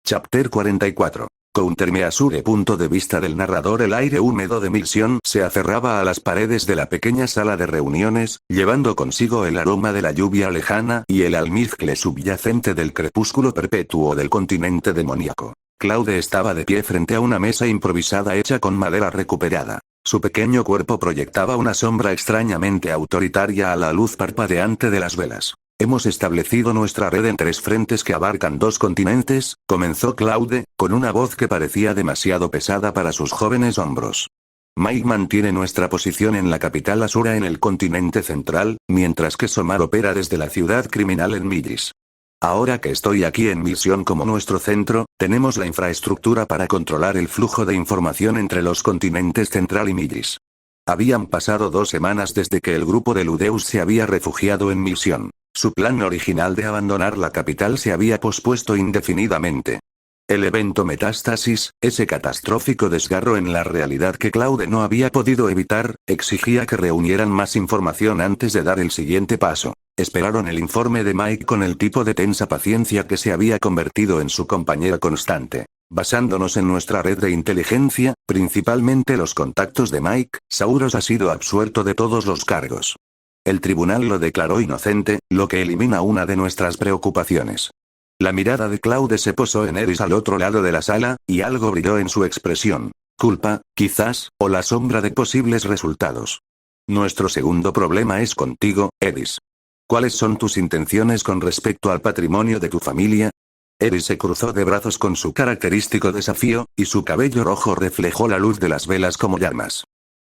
Speaker 1: Chapter 44. Countermeasure. Punto de vista del narrador. El aire húmedo de Mission se aferraba a las paredes de la pequeña sala de reuniones, llevando consigo el aroma de la lluvia lejana y el almizcle subyacente del crepúsculo perpetuo del continente demoníaco. Claude estaba de pie frente a una mesa improvisada hecha con madera recuperada. Su pequeño cuerpo proyectaba una sombra extrañamente autoritaria a la luz parpadeante de las velas. Hemos establecido nuestra red en 3 frentes que abarcan 2 continentes, comenzó Claude, con una voz que parecía demasiado pesada para sus jóvenes hombros. Mike mantiene nuestra posición en la capital Asura en el continente central, mientras que Somar opera desde la ciudad criminal en Millis. Ahora que estoy aquí en Misión como nuestro centro, tenemos la infraestructura para controlar el flujo de información entre los continentes central y Millis. Habían pasado 2 semanas desde que el grupo de Ludeus se había refugiado en Misión. Su plan original de abandonar la capital se había pospuesto indefinidamente. El evento Metástasis, ese catastrófico desgarro en la realidad que Claude no había podido evitar, exigía que reunieran más información antes de dar el siguiente paso. Esperaron el informe de Mike con el tipo de tensa paciencia que se había convertido en su compañera constante. Basándonos en nuestra red de inteligencia, principalmente los contactos de Mike, Sauros ha sido absuelto de todos los cargos. El tribunal lo declaró inocente, lo que elimina una de nuestras preocupaciones. La mirada de Claude se posó en Eris al otro lado de la sala, y algo brilló en su expresión. Culpa, quizás, o la sombra de posibles resultados. Nuestro segundo problema es contigo, Eris. ¿Cuáles son tus intenciones con respecto al patrimonio de tu familia? Eris se cruzó de brazos con su característico desafío, y su cabello rojo reflejó la luz de las velas como llamas.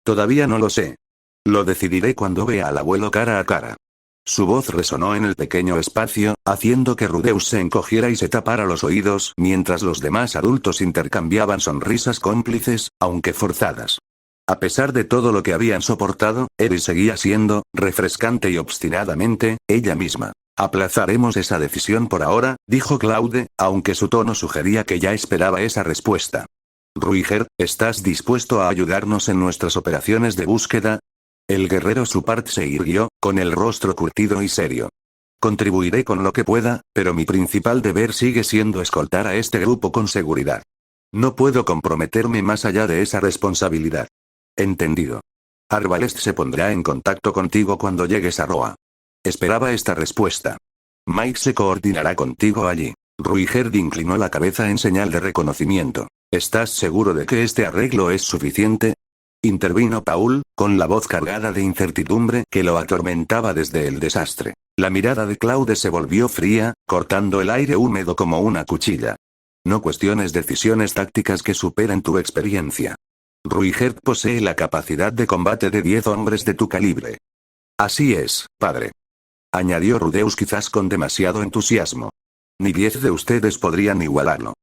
Speaker 1: Todavía no lo sé. Lo decidiré cuando vea al abuelo cara a cara. Su voz resonó en el pequeño espacio, haciendo que Rudeus se encogiera y se tapara los oídos, mientras los demás adultos intercambiaban sonrisas cómplices, aunque forzadas. A pesar de todo lo que habían soportado, Eris seguía siendo, refrescante y obstinadamente, ella misma. Aplazaremos esa decisión por ahora, dijo Claude, aunque su tono sugería que ya esperaba esa respuesta. Ruiger, ¿estás dispuesto a ayudarnos en nuestras operaciones de búsqueda? El guerrero Supart se irguió, con el rostro curtido y serio. Contribuiré con lo que pueda, pero mi principal deber sigue siendo escoltar a este grupo con seguridad. No puedo comprometerme más allá de esa responsabilidad. Entendido. Arbalest se pondrá en contacto contigo cuando llegues a Roa. Esperaba esta respuesta. Mike se coordinará contigo allí. Ruigerd inclinó la cabeza en señal de reconocimiento. ¿Estás seguro de que este arreglo es suficiente? Intervino Paul, con la voz cargada de incertidumbre que lo atormentaba desde el desastre. La mirada de Claude se volvió fría, cortando el aire húmedo como una cuchilla. No cuestiones decisiones tácticas que superen tu experiencia. Ruigerd posee la capacidad de combate de 10 hombres de tu calibre. Así es, padre. Añadió Rudeus quizás con demasiado entusiasmo. Ni 10 de ustedes podrían igualarlo.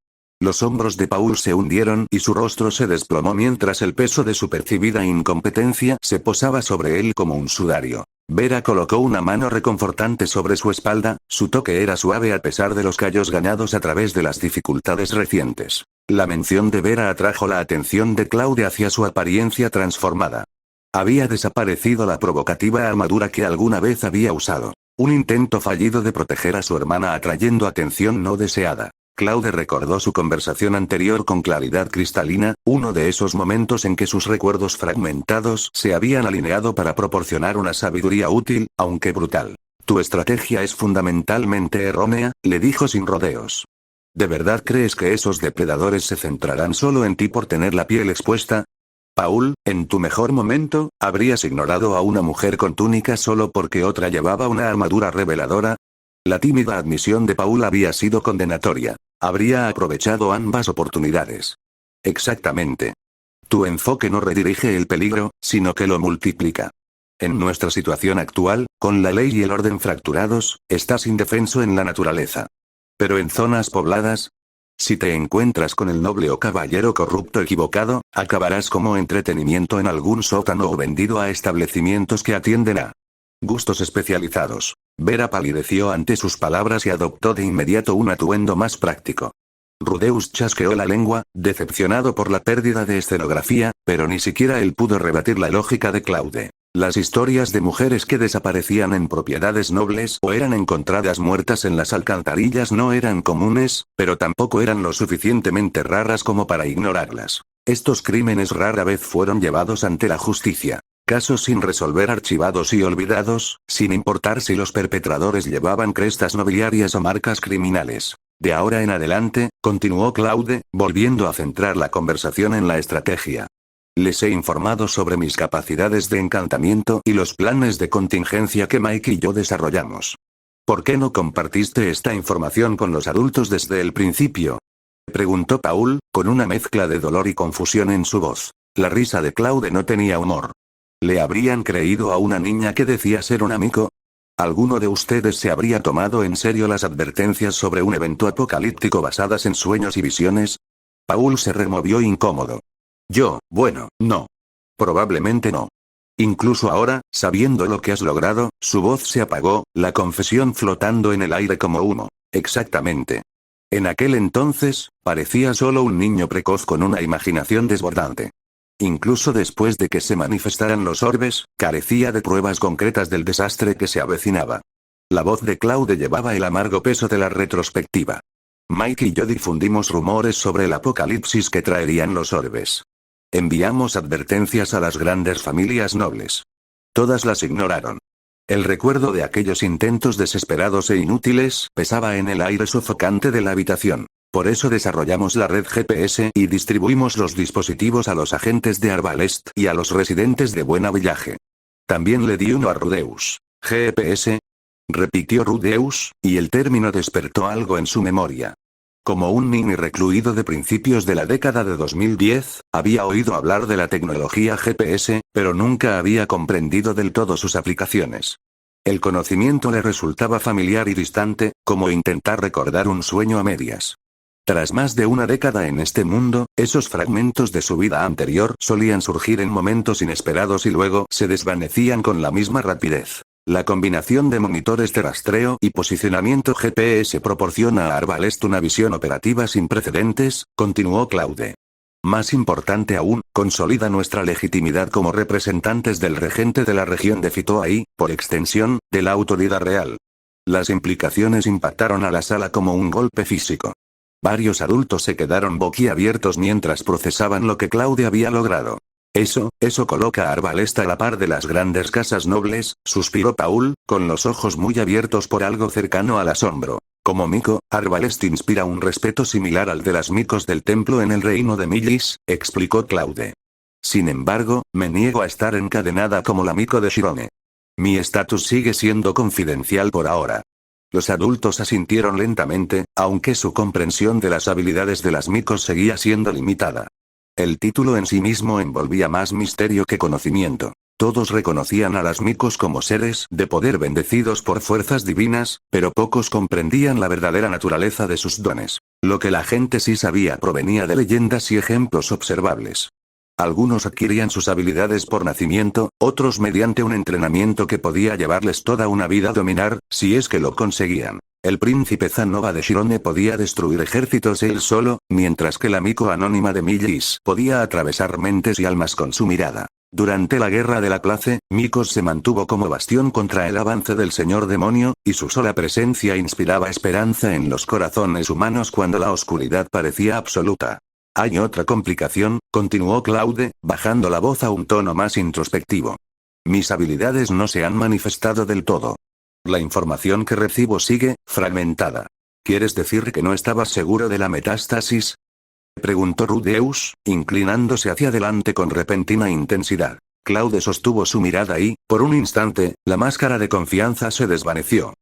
Speaker 1: Los hombros de Paul se hundieron y su rostro se desplomó mientras el peso de su percibida incompetencia se posaba sobre él como un sudario. Vera colocó una mano reconfortante sobre su espalda, su toque era suave a pesar de los callos ganados a través de las dificultades recientes. La mención de Vera atrajo la atención de Claude hacia su apariencia transformada. Había desaparecido la provocativa armadura que alguna vez había usado. Un intento fallido de proteger a su hermana atrayendo atención no deseada. Claude recordó su conversación anterior con claridad cristalina, uno de esos momentos en que sus recuerdos fragmentados se habían alineado para proporcionar una sabiduría útil, aunque brutal. Tu estrategia es fundamentalmente errónea, le dijo sin rodeos. ¿De verdad crees que esos depredadores se centrarán solo en ti por tener la piel expuesta? Paul, en tu mejor momento, ¿habrías ignorado a una mujer con túnica solo porque otra llevaba una armadura reveladora? La tímida admisión de Paul había sido condenatoria. Habría aprovechado ambas oportunidades. Exactamente. Tu enfoque no redirige el peligro, sino que lo multiplica. En nuestra situación actual, con la ley y el orden fracturados, estás indefenso en la naturaleza. Pero en zonas pobladas, si te encuentras con el noble o caballero corrupto equivocado, acabarás como entretenimiento en algún sótano o vendido a establecimientos que atienden a gustos especializados. Vera palideció ante sus palabras y adoptó de inmediato un atuendo más práctico. Rudeus chasqueó la lengua, decepcionado por la pérdida de escenografía, pero ni siquiera él pudo rebatir la lógica de Claude. Las historias de mujeres que desaparecían en propiedades nobles o eran encontradas muertas en las alcantarillas no eran comunes, pero tampoco eran lo suficientemente raras como para ignorarlas. Estos crímenes rara vez fueron llevados ante la justicia. Casos sin resolver archivados y olvidados, sin importar si los perpetradores llevaban crestas nobiliarias o marcas criminales. De ahora en adelante, continuó Claude, volviendo a centrar la conversación en la estrategia. Les he informado sobre mis capacidades de encantamiento y los planes de contingencia que Mike y yo desarrollamos. ¿Por qué no compartiste esta información con los adultos desde el principio?, preguntó Paul, con una mezcla de dolor y confusión en su voz. La risa de Claude no tenía humor. ¿Le habrían creído a una niña que decía ser un amigo? ¿Alguno de ustedes se habría tomado en serio las advertencias sobre un evento apocalíptico basadas en sueños y visiones? Paul se removió incómodo. Bueno, no. Probablemente no. Incluso ahora, sabiendo lo que has logrado, su voz se apagó, la confesión flotando en el aire como humo. Exactamente. En aquel entonces, parecía solo un niño precoz con una imaginación desbordante. Incluso después de que se manifestaran los orbes, carecía de pruebas concretas del desastre que se avecinaba. La voz de Claude llevaba el amargo peso de la retrospectiva. Mike y yo difundimos rumores sobre el apocalipsis que traerían los orbes. Enviamos advertencias a las grandes familias nobles. Todas las ignoraron. El recuerdo de aquellos intentos desesperados e inútiles pesaba en el aire sofocante de la habitación. Por eso desarrollamos la red GPS y distribuimos los dispositivos a los agentes de Arbalest y a los residentes de Buena Villaje. También le di uno a Rudeus. ¿GPS? Repitió Rudeus, y el término despertó algo en su memoria. Como un niño recluido de principios de la década de 2010, había oído hablar de la tecnología GPS, pero nunca había comprendido del todo sus aplicaciones. El conocimiento le resultaba familiar y distante, como intentar recordar un sueño a medias. Tras más de una década en este mundo, esos fragmentos de su vida anterior solían surgir en momentos inesperados y luego se desvanecían con la misma rapidez. La combinación de monitores de rastreo y posicionamiento GPS proporciona a Arbalest una visión operativa sin precedentes, continuó Claude. Más importante aún, consolida nuestra legitimidad como representantes del regente de la región de Fitoa y, por extensión, de la autoridad real. Las implicaciones impactaron a la sala como un golpe físico. Varios adultos se quedaron boquiabiertos mientras procesaban lo que Claude había logrado. Eso coloca a Arbalest a la par de las grandes casas nobles, suspiró Paul, con los ojos muy abiertos por algo cercano al asombro. Como mico, Arbalest inspira un respeto similar al de las micos del templo en el reino de Millis, explicó Claude. Sin embargo, me niego a estar encadenada como la mico de Shirone. Mi estatus sigue siendo confidencial por ahora. Los adultos asintieron lentamente, aunque su comprensión de las habilidades de las micos seguía siendo limitada. El título en sí mismo envolvía más misterio que conocimiento. Todos reconocían a las micos como seres de poder bendecidos por fuerzas divinas, pero pocos comprendían la verdadera naturaleza de sus dones. Lo que la gente sí sabía provenía de leyendas y ejemplos observables. Algunos adquirían sus habilidades por nacimiento, otros mediante un entrenamiento que podía llevarles toda una vida a dominar, si es que lo conseguían. El príncipe Zanova de Shirone podía destruir ejércitos él solo, mientras que la mico anónima de Millis podía atravesar mentes y almas con su mirada. Durante la guerra de la clase, Mikos se mantuvo como bastión contra el avance del señor demonio, y su sola presencia inspiraba esperanza en los corazones humanos cuando la oscuridad parecía absoluta. Hay otra complicación, continuó Claude, bajando la voz a un tono más introspectivo. Mis habilidades no se han manifestado del todo. La información que recibo sigue, fragmentada. ¿Quieres decir que no estabas seguro de la metástasis?, preguntó Rudeus, inclinándose hacia adelante con repentina intensidad. Claude sostuvo su mirada y, por un instante, la máscara de confianza se desvaneció.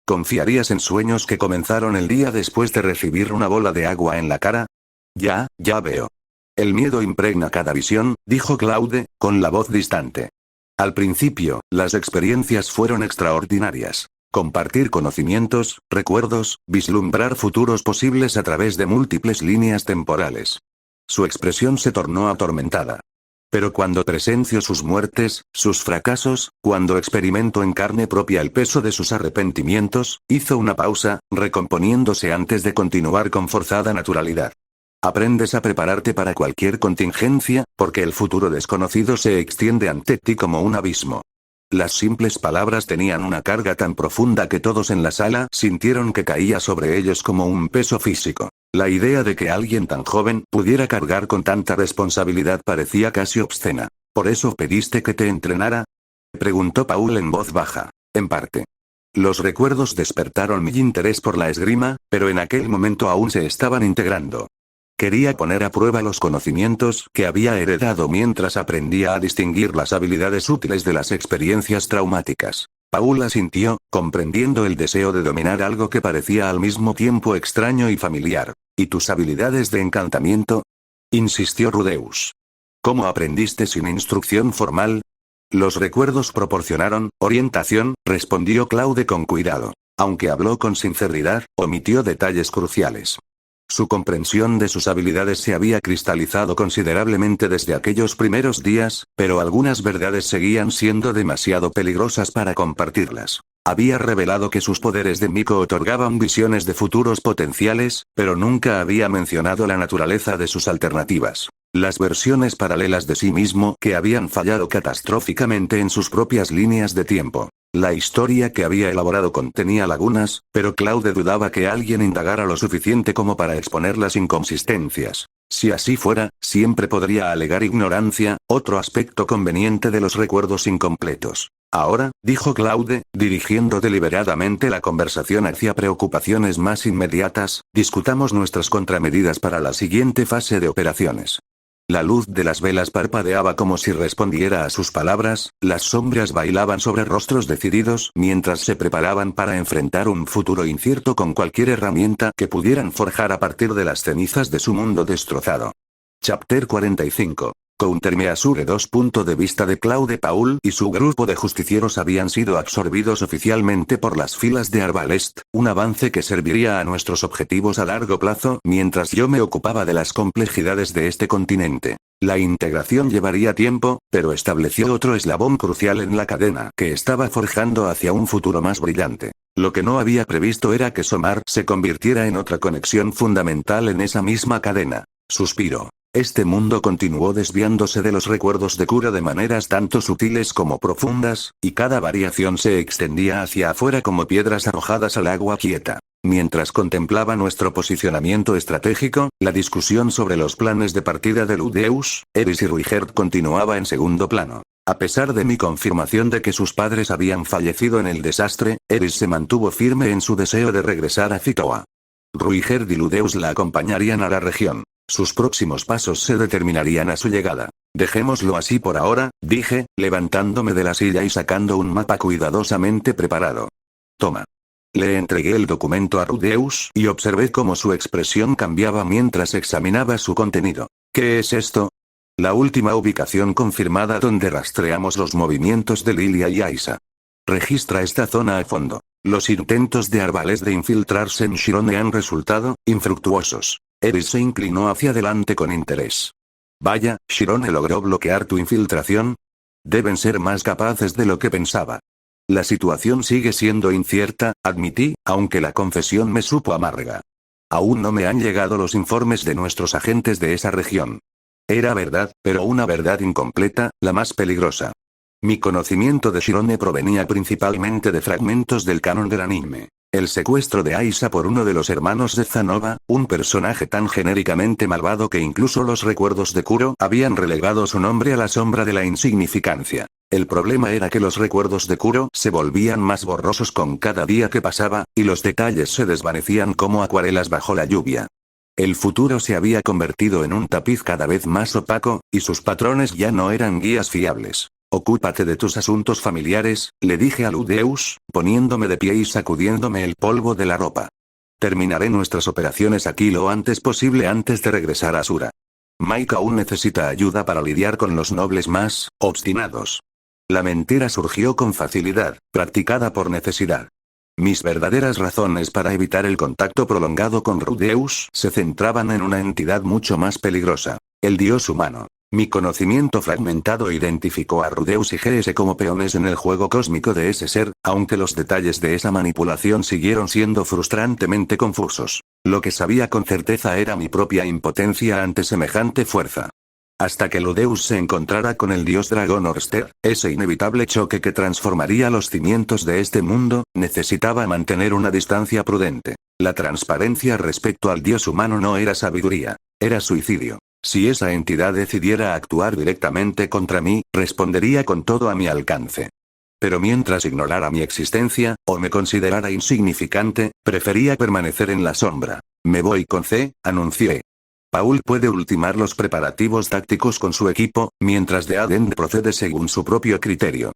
Speaker 1: ¿Confiarías en sueños que comenzaron el día después de recibir una bola de agua en la cara? Ya veo. El miedo impregna cada visión, dijo Claude, con la voz distante. Al principio, las experiencias fueron extraordinarias. Compartir conocimientos, recuerdos, vislumbrar futuros posibles a través de múltiples líneas temporales. Su expresión se tornó atormentada. Pero cuando presencio sus muertes, sus fracasos, cuando experimento en carne propia el peso de sus arrepentimientos, hizo una pausa, recomponiéndose antes de continuar con forzada naturalidad. Aprendes a prepararte para cualquier contingencia, porque el futuro desconocido se extiende ante ti como un abismo. Las simples palabras tenían una carga tan profunda que todos en la sala sintieron que caía sobre ellos como un peso físico. La idea de que alguien tan joven pudiera cargar con tanta responsabilidad parecía casi obscena. ¿Por eso pediste que te entrenara?, preguntó Paul en voz baja. En parte. Los recuerdos despertaron mi interés por la esgrima, pero en aquel momento aún se estaban integrando. Quería poner a prueba los conocimientos que había heredado mientras aprendía a distinguir las habilidades útiles de las experiencias traumáticas. Paul asintió, comprendiendo el deseo de dominar algo que parecía al mismo tiempo extraño y familiar. ¿Y tus habilidades de encantamiento?, insistió Rudeus. ¿Cómo aprendiste sin instrucción formal? Los recuerdos proporcionaron orientación, respondió Claude con cuidado. Aunque habló con sinceridad, omitió detalles cruciales. Su comprensión de sus habilidades se había cristalizado considerablemente desde aquellos primeros días, pero algunas verdades seguían siendo demasiado peligrosas para compartirlas. Había revelado que sus poderes de Miko otorgaban visiones de futuros potenciales, pero nunca había mencionado la naturaleza de sus alternativas. Las versiones paralelas de sí mismo que habían fallado catastróficamente en sus propias líneas de tiempo. La historia que había elaborado contenía lagunas, pero Claude dudaba que alguien indagara lo suficiente como para exponer las inconsistencias. Si así fuera, siempre podría alegar ignorancia, otro aspecto conveniente de los recuerdos incompletos. Ahora, dijo Claude, dirigiendo deliberadamente la conversación hacia preocupaciones más inmediatas, discutamos nuestras contramedidas para la siguiente fase de operaciones. La luz de las velas parpadeaba como si respondiera a sus palabras, las sombras bailaban sobre rostros decididos mientras se preparaban para enfrentar un futuro incierto con cualquier herramienta que pudieran forjar a partir de las cenizas de su mundo destrozado. Chapter 45. Countermeasure 2. Punto de vista de Claude. Paul y su grupo de justicieros habían sido absorbidos oficialmente por las filas de Arbalest, un avance que serviría a nuestros objetivos a largo plazo mientras yo me ocupaba de las complejidades de este continente. La integración llevaría tiempo, pero estableció otro eslabón crucial en la cadena que estaba forjando hacia un futuro más brillante. Lo que no había previsto era que Somar se convirtiera en otra conexión fundamental en esa misma cadena. Suspiro. Este mundo continuó desviándose de los recuerdos de Kuro de maneras tanto sutiles como profundas, y cada variación se extendía hacia afuera como piedras arrojadas al agua quieta. Mientras contemplaba nuestro posicionamiento estratégico, la discusión sobre los planes de partida de Rudeus, Eris y Ruigert continuaba en segundo plano. A pesar de mi confirmación de que sus padres habían fallecido en el desastre, Eris se mantuvo firme en su deseo de regresar a Citoa. Ruigert y Rudeus la acompañarían a la región. Sus próximos pasos se determinarían a su llegada. Dejémoslo así por ahora, dije, levantándome de la silla y sacando un mapa cuidadosamente preparado. Toma. Le entregué el documento a Rudeus y observé cómo su expresión cambiaba mientras examinaba su contenido. ¿Qué es esto? La última ubicación confirmada donde rastreamos los movimientos de Lilia y Aisa. Registra esta zona a fondo. Los intentos de Arbalest de infiltrarse en Shirone han resultado infructuosos. Eris se inclinó hacia adelante con interés. Vaya, Shirone logró bloquear tu infiltración. Deben ser más capaces de lo que pensaba. La situación sigue siendo incierta, admití, aunque la confesión me supo amarga. Aún no me han llegado los informes de nuestros agentes de esa región. Era verdad, pero una verdad incompleta, la más peligrosa. Mi conocimiento de Shirone provenía principalmente de fragmentos del canon del anime. El secuestro de Aisa por uno de los hermanos de Zanova, un personaje tan genéricamente malvado que incluso los recuerdos de Kuro habían relegado su nombre a la sombra de la insignificancia. El problema era que los recuerdos de Kuro se volvían más borrosos con cada día que pasaba, y los detalles se desvanecían como acuarelas bajo la lluvia. El futuro se había convertido en un tapiz cada vez más opaco, y sus patrones ya no eran guías fiables. Ocúpate de tus asuntos familiares, le dije a Rudeus, poniéndome de pie y sacudiéndome el polvo de la ropa. Terminaré nuestras operaciones aquí lo antes posible antes de regresar a Sura. Mike aún necesita ayuda para lidiar con los nobles más obstinados. La mentira surgió con facilidad, practicada por necesidad. Mis verdaderas razones para evitar el contacto prolongado con Rudeus se centraban en una entidad mucho más peligrosa, el dios humano. Mi conocimiento fragmentado identificó a Rudeus y GS como peones en el juego cósmico de ese ser, aunque los detalles de esa manipulación siguieron siendo frustrantemente confusos. Lo que sabía con certeza era mi propia impotencia ante semejante fuerza. Hasta que Rudeus se encontrara con el dios dragón Orsted, ese inevitable choque que transformaría los cimientos de este mundo, necesitaba mantener una distancia prudente. La transparencia respecto al dios humano no era sabiduría, era suicidio. Si esa entidad decidiera actuar directamente contra mí, respondería con todo a mi alcance. Pero mientras ignorara mi existencia, o me considerara insignificante, prefería permanecer en la sombra. Me voy con C, anuncié. Paul puede ultimar los preparativos tácticos con su equipo, mientras Deadend procede según su propio criterio.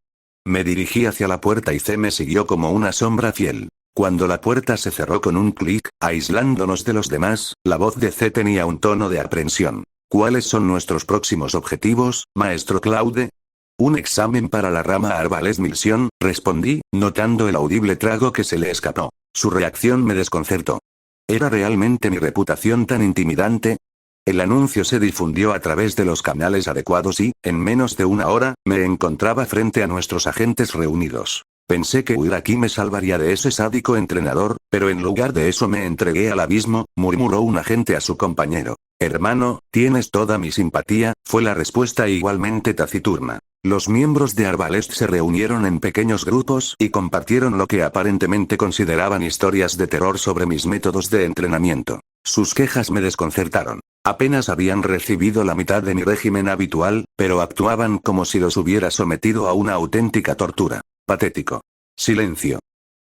Speaker 1: Me dirigí hacia la puerta y C me siguió como una sombra fiel. Cuando la puerta se cerró con un clic, aislándonos de los demás, la voz de C tenía un tono de aprensión. ¿Cuáles son nuestros próximos objetivos, maestro Claude? Un examen para la rama Arbalest Mission, respondí, notando el audible trago que se le escapó. Su reacción me desconcertó. ¿Era realmente mi reputación tan intimidante? El anuncio se difundió a través de los canales adecuados y, en menos de una hora, me encontraba frente a nuestros agentes reunidos. Pensé que huir aquí me salvaría de ese sádico entrenador, pero en lugar de eso me entregué al abismo, murmuró un agente a su compañero. Hermano, tienes toda mi simpatía, fue la respuesta igualmente taciturna. Los miembros de Arbalest se reunieron en pequeños grupos y compartieron lo que aparentemente consideraban historias de terror sobre mis métodos de entrenamiento. Sus quejas me desconcertaron. Apenas habían recibido la mitad de mi régimen habitual, pero actuaban como si los hubiera sometido a una auténtica tortura. Patético. Silencio.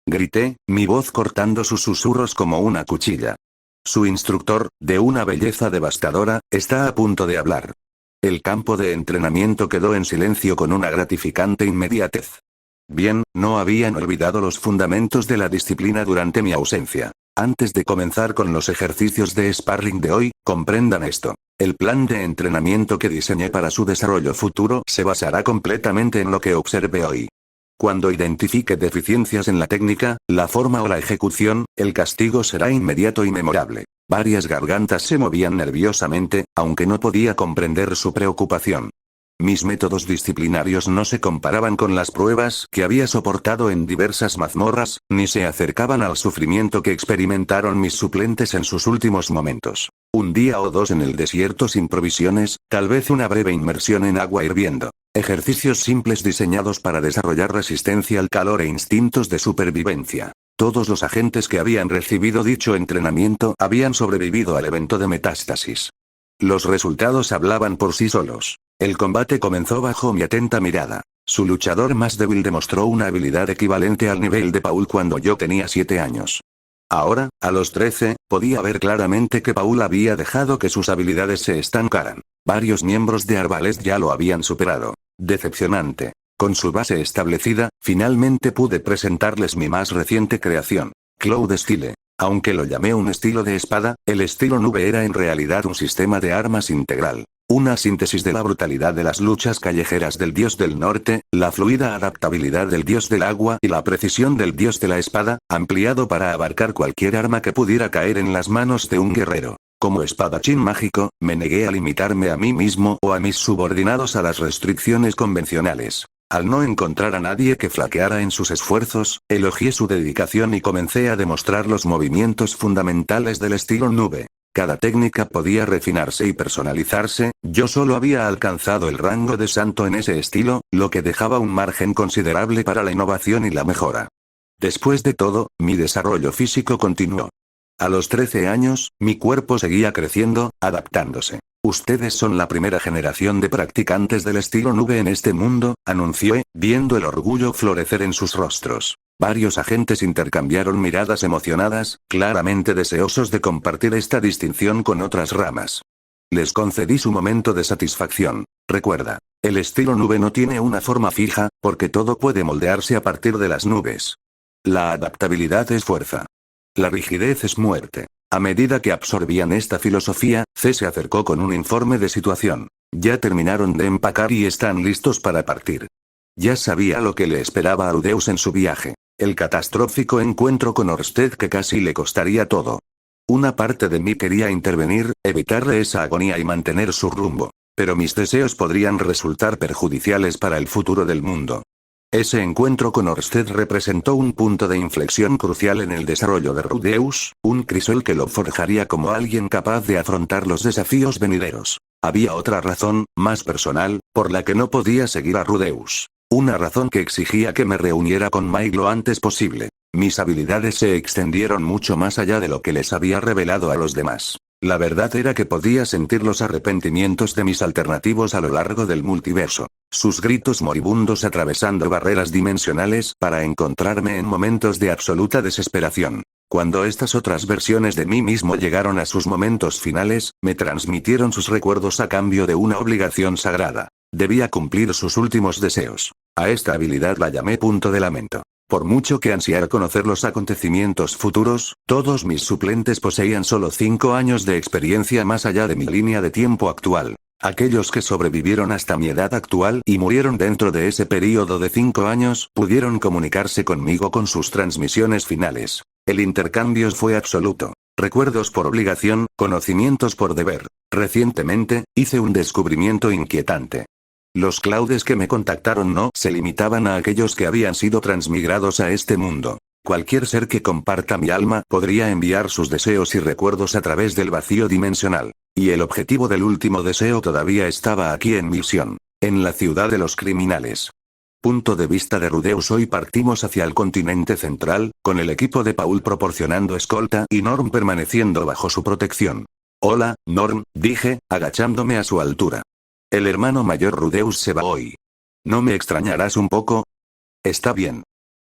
Speaker 1: Grité, mi voz cortando sus susurros como una cuchilla. Su instructor, de una belleza devastadora, está a punto de hablar. El campo de entrenamiento quedó en silencio con una gratificante inmediatez. Bien, no habían olvidado los fundamentos de la disciplina durante mi ausencia. Antes de comenzar con los ejercicios de sparring de hoy, comprendan esto. El plan de entrenamiento que diseñé para su desarrollo futuro se basará completamente en lo que observe hoy. Cuando identifique deficiencias en la técnica, la forma o la ejecución, el castigo será inmediato y memorable. Varias gargantas se movían nerviosamente, aunque no podía comprender su preocupación. Mis métodos disciplinarios no se comparaban con las pruebas que había soportado en diversas mazmorras, ni se acercaban al sufrimiento que experimentaron mis suplentes en sus últimos momentos. Un día o dos en el desierto sin provisiones, tal vez una breve inmersión en agua hirviendo. Ejercicios simples diseñados para desarrollar resistencia al calor e instintos de supervivencia. Todos los agentes que habían recibido dicho entrenamiento habían sobrevivido al evento de metástasis. Los resultados hablaban por sí solos. El combate comenzó bajo mi atenta mirada. Su luchador más débil demostró una habilidad equivalente al nivel de Paul cuando yo tenía 7 años. Ahora, a los 13, podía ver claramente que Paul había dejado que sus habilidades se estancaran. Varios miembros de Arbalest ya lo habían superado. Decepcionante. Con su base establecida, finalmente pude presentarles mi más reciente creación. Cloud Style. Aunque lo llamé un estilo de espada, el estilo nube era en realidad un sistema de armas integral. Una síntesis de la brutalidad de las luchas callejeras del dios del norte, la fluida adaptabilidad del dios del agua y la precisión del dios de la espada, ampliado para abarcar cualquier arma que pudiera caer en las manos de un guerrero. Como espadachín mágico, me negué a limitarme a mí mismo o a mis subordinados a las restricciones convencionales. Al no encontrar a nadie que flaqueara en sus esfuerzos, elogié su dedicación y comencé a demostrar los movimientos fundamentales del estilo nube. Cada técnica podía refinarse y personalizarse, yo solo había alcanzado el rango de santo en ese estilo, lo que dejaba un margen considerable para la innovación y la mejora. Después de todo, mi desarrollo físico continuó. A los 13 años, mi cuerpo seguía creciendo, adaptándose. Ustedes son la primera generación de practicantes del estilo nube en este mundo, anunció, viendo el orgullo florecer en sus rostros. Varios agentes intercambiaron miradas emocionadas, claramente deseosos de compartir esta distinción con otras ramas. Les concedí su momento de satisfacción. Recuerda, el estilo nube no tiene una forma fija, porque todo puede moldearse a partir de las nubes. La adaptabilidad es fuerza. La rigidez es muerte. A medida que absorbían esta filosofía, C se acercó con un informe de situación. Ya terminaron de empacar y están listos para partir. Ya sabía lo que le esperaba a Rudeus en su viaje. El catastrófico encuentro con Orsted que casi le costaría todo. Una parte de mí quería intervenir, evitarle esa agonía y mantener su rumbo. pero mis deseos podrían resultar perjudiciales para el futuro del mundo. Ese encuentro con Orsted representó un punto de inflexión crucial en el desarrollo de Rudeus, un crisol que lo forjaría como alguien capaz de afrontar los desafíos venideros. Había otra razón, más personal, por la que no podía seguir a Rudeus. Una razón que exigía que me reuniera con Mike lo antes posible. Mis habilidades se extendieron mucho más allá de lo que les había revelado a los demás. La verdad era que podía sentir los arrepentimientos de mis alternativos a lo largo del multiverso. Sus gritos moribundos atravesando barreras dimensionales para encontrarme en momentos de absoluta desesperación. Cuando estas otras versiones de mí mismo llegaron a sus momentos finales, me transmitieron sus recuerdos a cambio de una obligación sagrada. Debía cumplir sus últimos deseos. A esta habilidad la llamé punto de lamento. Por mucho que ansiara conocer los acontecimientos futuros, todos mis suplentes poseían solo 5 años de experiencia más allá de mi línea de tiempo actual. Aquellos que sobrevivieron hasta mi edad actual y murieron dentro de ese período de 5 años, pudieron comunicarse conmigo con sus transmisiones finales. El intercambio fue absoluto. Recuerdos por obligación, conocimientos por deber. Recientemente, hice un descubrimiento inquietante. Los Claudes que me contactaron no se limitaban a aquellos que habían sido transmigrados a este mundo. Cualquier ser que comparta mi alma podría enviar sus deseos y recuerdos a través del vacío dimensional. Y el objetivo del último deseo todavía estaba aquí en misión. En la ciudad de los criminales. Punto de vista de Rudeus. Hoy partimos hacia el continente central, con el equipo de Paul proporcionando escolta y Norm permaneciendo bajo su protección. Hola, Norm, dije, agachándome a su altura. El hermano mayor Rudeus se va hoy. ¿No me extrañarás un poco? Está bien.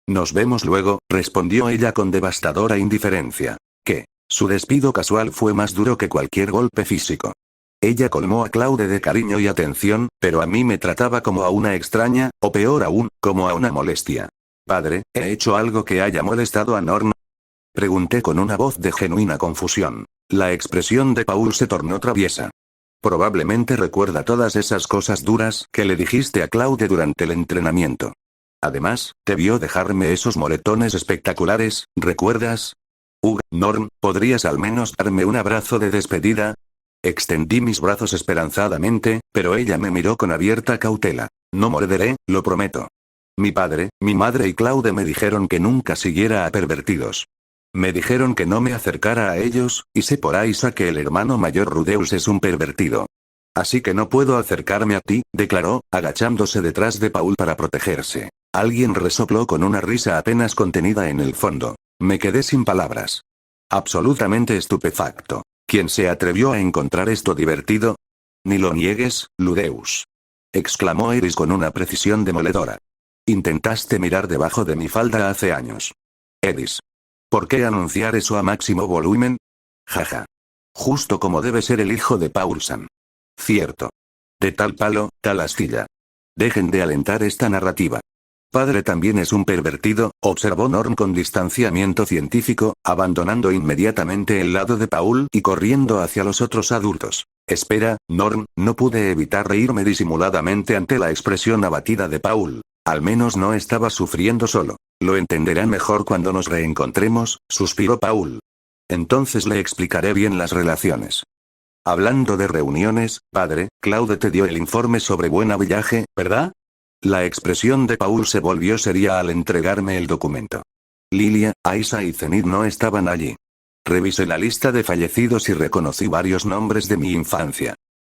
Speaker 1: Nos vemos luego, respondió ella con devastadora indiferencia. ¿Qué? Su despido casual fue más duro que cualquier golpe físico. Ella colmó a Claude de cariño y atención, pero a mí me trataba como a una extraña, o peor aún, como a una molestia. Padre, ¿he hecho algo que haya molestado a Norm? Pregunté con una voz de genuina confusión. La expresión de Paul se tornó traviesa. Probablemente recuerda todas esas cosas duras que le dijiste a Claude durante el entrenamiento. Además, te vio dejarme esos moretones espectaculares, ¿recuerdas? Norm, ¿podrías al menos darme un abrazo de despedida? Extendí mis brazos esperanzadamente, pero ella me miró con abierta cautela. No morderé, lo prometo. Mi padre, mi madre y Claude me dijeron que nunca siguiera a pervertidos. Me dijeron que no me acercara a ellos, y sé por Aisa que el hermano mayor Rudeus es un pervertido. Así que no puedo acercarme a ti, declaró, agachándose detrás de Paul para protegerse. Alguien resopló con una risa apenas contenida en el fondo. Me quedé sin palabras. Absolutamente estupefacto. ¿Quién se atrevió a encontrar esto divertido? Ni lo niegues, Rudeus. Exclamó Iris con una precisión demoledora. Intentaste mirar debajo de mi falda hace años. Iris. ¿Por qué anunciar eso a máximo volumen? Jaja. Justo como debe ser el hijo de Paulson. Cierto. De tal palo, tal astilla. Dejen de alentar esta narrativa. Padre también es un pervertido, observó Norm con distanciamiento científico, abandonando inmediatamente el lado de Paul y corriendo hacia los otros adultos. Espera, Norm, no pude evitar reírme disimuladamente ante la expresión abatida de Paul. Al menos no estaba sufriendo solo. Lo entenderán mejor cuando nos reencontremos, suspiró Paul. Entonces le explicaré bien las relaciones. Hablando de reuniones, padre, Claude te dio el informe sobre Buena Villaje, ¿verdad? La expresión de Paul se volvió seria al entregarme el documento. Lilia, Aisa y Zenith no estaban allí. Revisé la lista de fallecidos y reconocí varios nombres de mi infancia.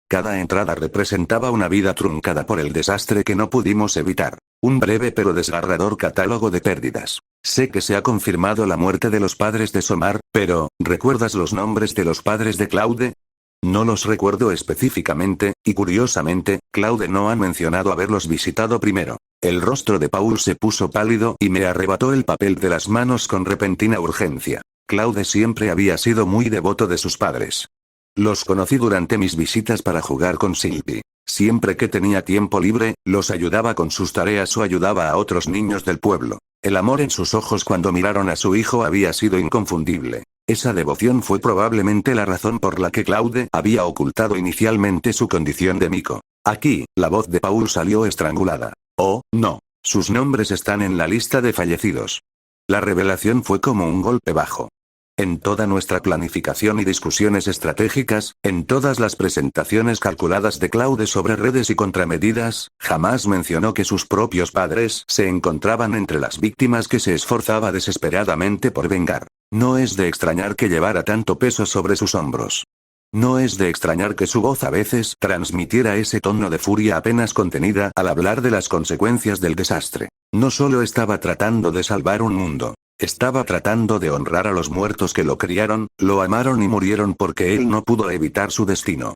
Speaker 1: Cada entrada representaba una vida truncada por el desastre que no pudimos evitar. Un breve pero desgarrador catálogo de pérdidas. Sé que se ha confirmado la muerte de los padres de Somar, pero, ¿recuerdas los nombres de los padres de Claude? No los recuerdo específicamente, y curiosamente, Claude no ha mencionado haberlos visitado primero. El rostro de Paul se puso pálido y me arrebató el papel de las manos con repentina urgencia. Claude siempre había sido muy devoto de sus padres. Los conocí durante mis visitas para jugar con Sylvie. Siempre que tenía tiempo libre, los ayudaba con sus tareas o ayudaba a otros niños del pueblo. El amor en sus ojos cuando miraron a su hijo había sido inconfundible. Esa devoción fue probablemente la razón por la que Claude había ocultado inicialmente su condición de mico. Aquí, la voz de Paul salió estrangulada. Oh, no. Sus nombres están en la lista de fallecidos. La revelación fue como un golpe bajo. En toda nuestra planificación y discusiones estratégicas, en todas las presentaciones calculadas de Claude sobre redes y contramedidas, jamás mencionó que sus propios padres se encontraban entre las víctimas que se esforzaba desesperadamente por vengar. No es de extrañar que llevara tanto peso sobre sus hombros. No es de extrañar que su voz a veces transmitiera ese tono de furia apenas contenida al hablar de las consecuencias del desastre. No solo estaba tratando de salvar un mundo. Estaba tratando de honrar a los muertos que lo criaron, lo amaron y murieron porque él no pudo evitar su destino.